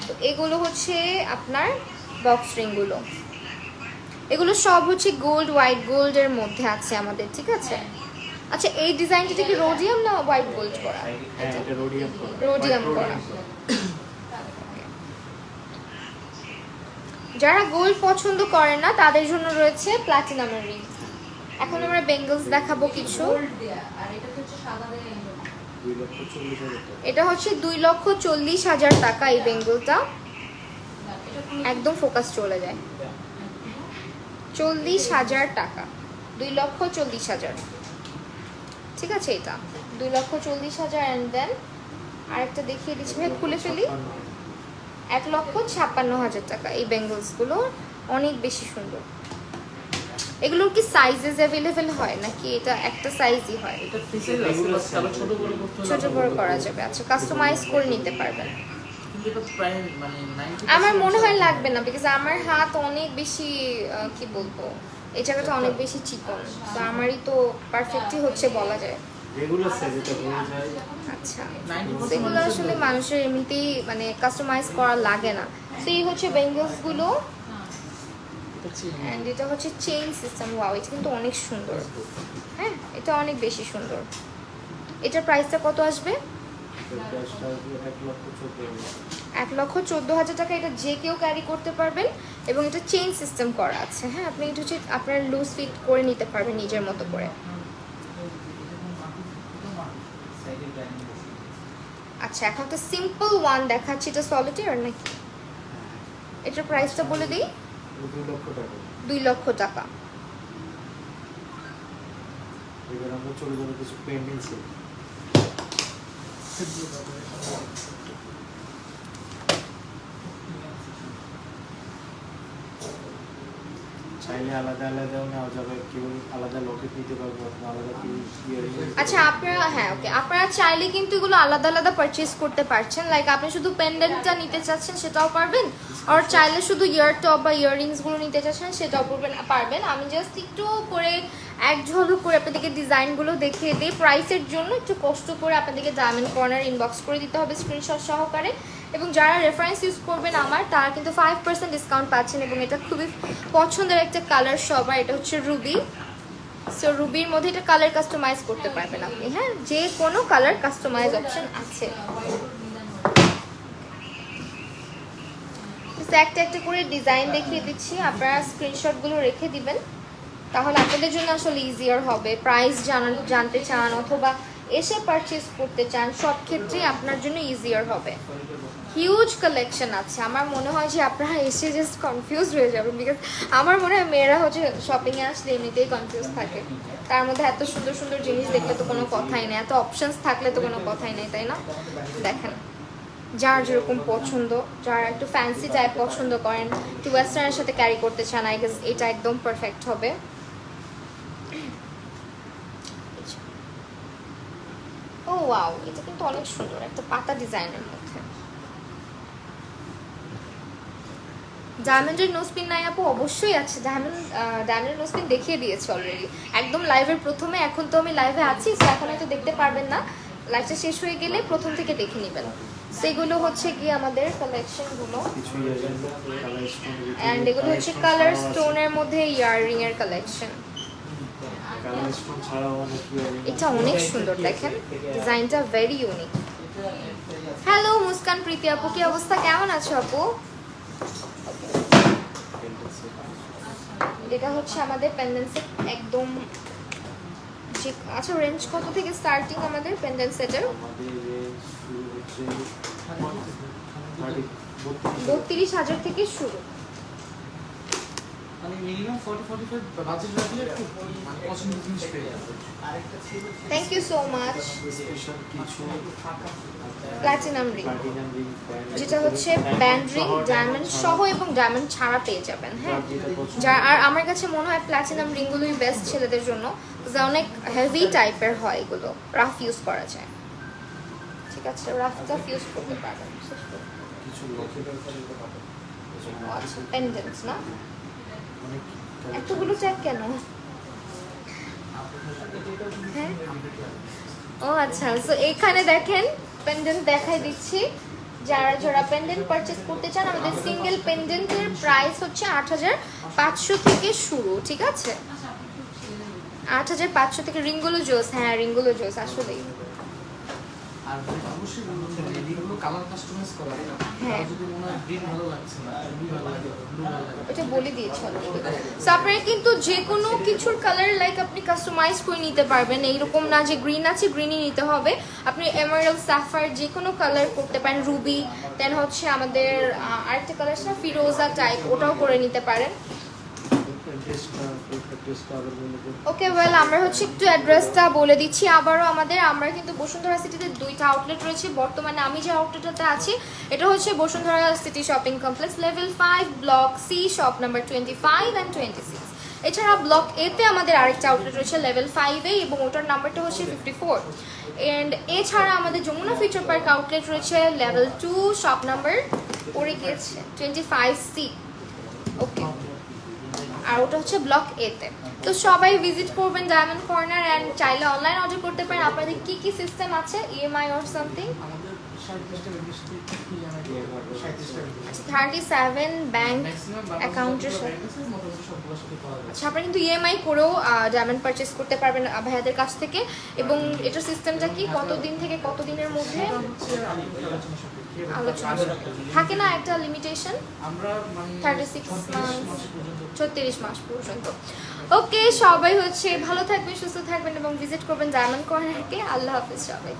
A: তো এগুলো হচ্ছে আপনার বক্স রিংগুলো, এগুলো সব হচ্ছে গোল্ড হোয়াইট গোল্ডের মধ্যে আছে আমাদের, ঠিক আছে। আচ্ছা এই ডিজাইনটা কি রোডিয়াম না হোয়াইট গোল্ড করা?
B: হ্যাঁ এটা রোডিয়াম
A: রোডিয়াম করা। যারা গোল্ড পছন্দ করে না তাদের জন্য রয়েছে প্লাটিনামের রিং। এখন আমরা বেঙ্গলস দেখাবো কিছু। এটা হচ্ছে 2,40,000 টাকা এই বেঙ্গলটা, একদম ফোকাস চলে যায়। 40,000 টাকা, 2,40,000, ঠিক আছে। এটা 2,40,000 অ্যান্ড দেন আরেকটা দেখিয়ে দিচ্ছি ভাই, খুলে ফেলি। 1,56,000 টাকা এই বেঙ্গলসগুলো, অনেক বেশি সুন্দর। এগুলোর কি সাইজেস অ্যাভেলেবেল হয় নাকি এটা একটা সাইজই হয়?
C: এটা ফ্রি সাইজ আছে, বাট কারো ছোট বড় করতে হলে
A: ছোট বড় করা যাবে। আচ্ছা কাস্টমাইজ করে নিতে পারবেন।
C: কিন্তু এটা প্রায় মানে 90%
A: আমার মনে হয় লাগবে না, বিকজ আমার হাত অনেক বেশি কি বলবো, এই জায়গাটা অনেক বেশি চিকন, তো আমারই তো পারফেক্টই হচ্ছে বলা যায়।
B: রেগুলার সাইজ এটা হয়ে যায়।
A: আচ্ছা
C: 90%
A: সেগুলো আসলে মানুষের এমনিতেই মানে কাস্টমাইজ করা লাগে না। তো এই হচ্ছে বেঙ্গলসগুলো অ্যান্ড এটা হচ্ছে চেইন সিস্টেম। ওয়াও এটা কিন্তু অনেক সুন্দর, হ্যাঁ এটা অনেক বেশি সুন্দর। এটার প্রাইসটা কত আসবে?
B: এর প্রাইসটা 1,14,000।
A: 1,14,000 টাকা। এটা যে কেউ ক্যারি করতে পারবেন এবং এটা চেইন সিস্টেম করা আছে, হ্যাঁ আপনি এটা হচ্ছে আপনার লুজ ফিট করে নিতে পারবেন নিজের মতো করে। আচ্ছা এখন তো সিম্পল ওয়ান দেখাচ্ছি, এটা সলিটার নাকি? এটার প্রাইসটা বলে দিই,
B: 2,00,000 টাকা।
A: 2 লক্ষ টাকা।
B: এবার আমরা চলে যাবো কিছু পেন্ডিং সেল। চাইলে আলাদা আলাদাও নেওয়া যাবে, কেউ আলাদা লকেট নিতে পারবে অথবা আলাদা ইয়ারিং।
A: আচ্ছা আপনারা হ্যাঁ ওকে, আপনারা চাইলে কিন্তু এগুলো আলাদা আলাদা পারচেজ করতে পারছেন। লাইক আপনি শুধু পেন্ডেন্টটা নিতে চাচ্ছেন সেটাও পারবেন, আর চাইলে শুধু ইয়ার টপ বা ইয়াররিংসগুলো নিতে চাচ্ছেন সেটাও পারবেন। আমি জাস্ট একটু করে এক ঝলক করে আপনাদেরকে ডিজাইনগুলো দেখিয়ে দিই। প্রাইসের জন্য একটু কষ্ট করে আপনাদেরকে ডায়মন্ড কর্নার ইনবক্স করে দিতে হবে স্ক্রিনশট সহকারে, এবং যারা রেফারেন্স ইউজ করবেন আমার তারা কিন্তু 5% ডিসকাউন্ট পাচ্ছেন। এবং এটা খুবই পছন্দের একটা কালার সবার, এটা হচ্ছে রুবি। সো রুবির মধ্যে এটা কালার কাস্টমাইজ করতে পারবেন আপনি, হ্যাঁ যে কোনো কালার কাস্টমাইজ অপশন আছে। একটা একটা করে ডিজাইন দেখিয়ে দিচ্ছি, আপনারা স্ক্রিনশটগুলো রেখে দিবেন, তাহলে আপনাদের জন্য আসলে ইজিয়ার হবে। প্রাইস জানতে চান অথবা এসে পারচেজ করতে চান, সব ক্ষেত্রেই আপনার জন্য ইজিয়ার হবে। হিউজ কালেকশন আছে, আমার মনে হয় যে আপনারা এসে জাস্ট কনফিউজ হয়ে যাবেন, বিকজ আমার মনে হয় মেয়েরা হচ্ছে শপিংয়ে আসলে এমনিতেই কনফিউজ থাকে। তার মধ্যে এত সুন্দর সুন্দর জিনিস দেখলে তো কোনো কথাই নেই, এত অপশনস থাকলে তো কোনো কথাই নেই, তাই না? দেখেন যার যেরকম পছন্দ, যারা একটু ফ্যান্সি টাইপ পছন্দ করেন, একটু ওয়েস্টার্নের সাথে ক্যারি করতে চান, আই গেস এটা একদম পারফেক্ট হবে। ও ওয়াও এটা কিন্তু অনেক সুন্দর, একটা পাতা ডিজাইনের মধ্যে। ডায়মন্ডের নোজপিন নাই আপু? অবশ্যই আছে, ডায়মন্ডের নোজপিন দেখিয়ে দিয়েছে অলরেডি একদম লাইভের প্রথমে। এখন তো আমি লাইভে আছি, তো এখন হয়তো দেখতে পারবেন না, লাইভটা শেষ হয়ে গেলে প্রথম থেকে দেখে নেবেন। সেগুলো হচ্ছে কি আমাদের কালেকশনগুলো,
B: কিছু ইয়ারিং কালার স্টোন,
A: অ্যান্ড এগুলো হচ্ছে কালার স্টোনের মধ্যে ইয়াররিং এর কালেকশন।
B: কালার স্টোন ছাড়াও অনেক ইয়ারিং।
A: এটা অনেক সুন্দর, দেখেন ডিজাইনটা ভেরি ইউনিক। হ্যালো মুস্কান প্রীতি আপু, কি অবস্থা, কেমন আছো আপু? এটা হচ্ছে আমাদের পেন্ডেন্ট সেট একদম। আচ্ছা রেঞ্জ কত থেকে স্টার্টিং আমাদের পেন্ডেন্ট সেটের?
B: আমাদের রেঞ্জ শুরু হচ্ছে
A: 32,000 থেকে শুরু।
C: মানে মিনিমাম 40-45 বাজেট রাখলে একটু মানে পছন্দের জিনিস পেয়ে যাবে।
A: Thank you so much.
B: Special কিছু
A: প্লাটিনাম রিং,
B: প্লাটিনাম রিং,
A: যেটা হচ্ছে ব্যান্ড রিং ডায়মন্ড সহ এবং ডায়মন্ড ছাড়া পেয়ে যাবেন, হ্যাঁ।
B: যেটা পছন্দ।
A: যা আর আমার কাছে মনে হয় প্লাটিনাম রিংগুলোই বেস্ট ছেলেদের জন্য, যা অনেক হেভি টাইপের হয়, এগুলো রাফ ইউজ করা যায়, ঠিক আছে, রাফটা ইউজ করতে পারবেন।
B: কিছু লকেট
A: আচ্ছা পেন্ডেন্টস না,
B: অনেক
A: এতগুলো ট্যাগ কেন? হ্যাঁ ও আচ্ছা, সো এখানে দেখেন পেন্ডেন্ট দেখাই দিচ্ছি। যারা যারা পেন্ডেন্ট পারচেজ করতে চান, আমাদের সিঙ্গেল পেন্ডেন্টের প্রাইস হচ্ছে 8,500 থেকে শুরু, ঠিক আছে? 8,500 থেকে। রিংগুলো জোস, হ্যাঁ রিংগুলো জোস আসলেই।
C: আর অবশ্যই এগুলো কালার কাস্টমাইজ করা।
A: হ্যাঁ।
C: আর যদি মনে হয় গ্রিন ভালো লাগছে না, ব্লু ভালো লাগে, ব্লু ভালো লাগে।
A: এটা বলে দিয়েছি অলরেডি। সো আপনারা কিন্তু যে কোনো কিছুর কালার লাইক আপনি কাস্টমাইজ করে নিতে পারবেন, এইরকম না যে গ্রিন আছে গ্রিনই নিতে হবে। আপনি এমারাল্ড, সাফায়ার যে কোনো কালার করতে পারেন, রুবি, দেন হচ্ছে আমাদের আরেকটা কালার আছে না ফিরোজা টাইপ, ওটাও করে নিতে পারেন। ওকে ওয়েল, আমরা হচ্ছে একটু অ্যাড্রেসটা বলে দিচ্ছি আবারও। আমরা কিন্তু বসুন্ধরা সিটিতে 2টা আউটলেট রয়েছে। বর্তমানে আমি যে আউটলেটটাতে আছি এটা হচ্ছে Bashundhara city shopping complex level 5 block C shop number 25 and 26। এছাড়া ব্লক এতে আমাদের আরেকটা আউটলেট রয়েছে লেভেল 5-এ, এবং ওটার নাম্বারটা হচ্ছে 54। অ্যান্ড এছাড়া আমাদের যমুনা ফিউচার পার্ক আউটলেট রয়েছে লেভেল 2 শপ নাম্বার পড়ে গিয়েছে 25C। ওকে, আর ওটা হচ্ছে ব্লক এতে। তো সবাই ভিজিট করবেন ডায়মন্ড কর্নার, অ্যান্ড চাইলে অনলাইন অর্ডার করতে পারেন। আপনাদের কি কি সিস্টেম আছে, ইএমআই অর সামথিং?
C: আমাদের 37টা বেশি
A: 37 ব্যাংক
C: ম্যাক্সিমাম
A: অ্যাকাউন্টের সাথে।
C: মোটামুটি সবগুলোর সাথে পাওয়া যায়।
A: আচ্ছা, আপনারা কিন্তু ইএমআই করেও ডায়মন্ড পারচেস করতে পারবেন ভাইয়াদের কাছ থেকে। এবং এটার সিস্টেমটা কি, কতদিন থেকে কতদিনের মধ্যে
C: এটা হচ্ছে আলোচনা সাপেক্ষে এবং
A: আলোচনা
C: কাজের
A: থাকে না একটা লিমিটেশন?
C: আমরা মানে
A: 36
C: 36
A: মাস,
C: মাস পর্যন্ত
A: 36 মাস পর্যন্ত। ওকে, সবাই হচ্ছে ভালো থাকবেন, সুস্থ থাকবেন এবং ভিজিট করবেন ডায়মন্ড কর্নারকে। আল্লাহ হাফেজ সবাই।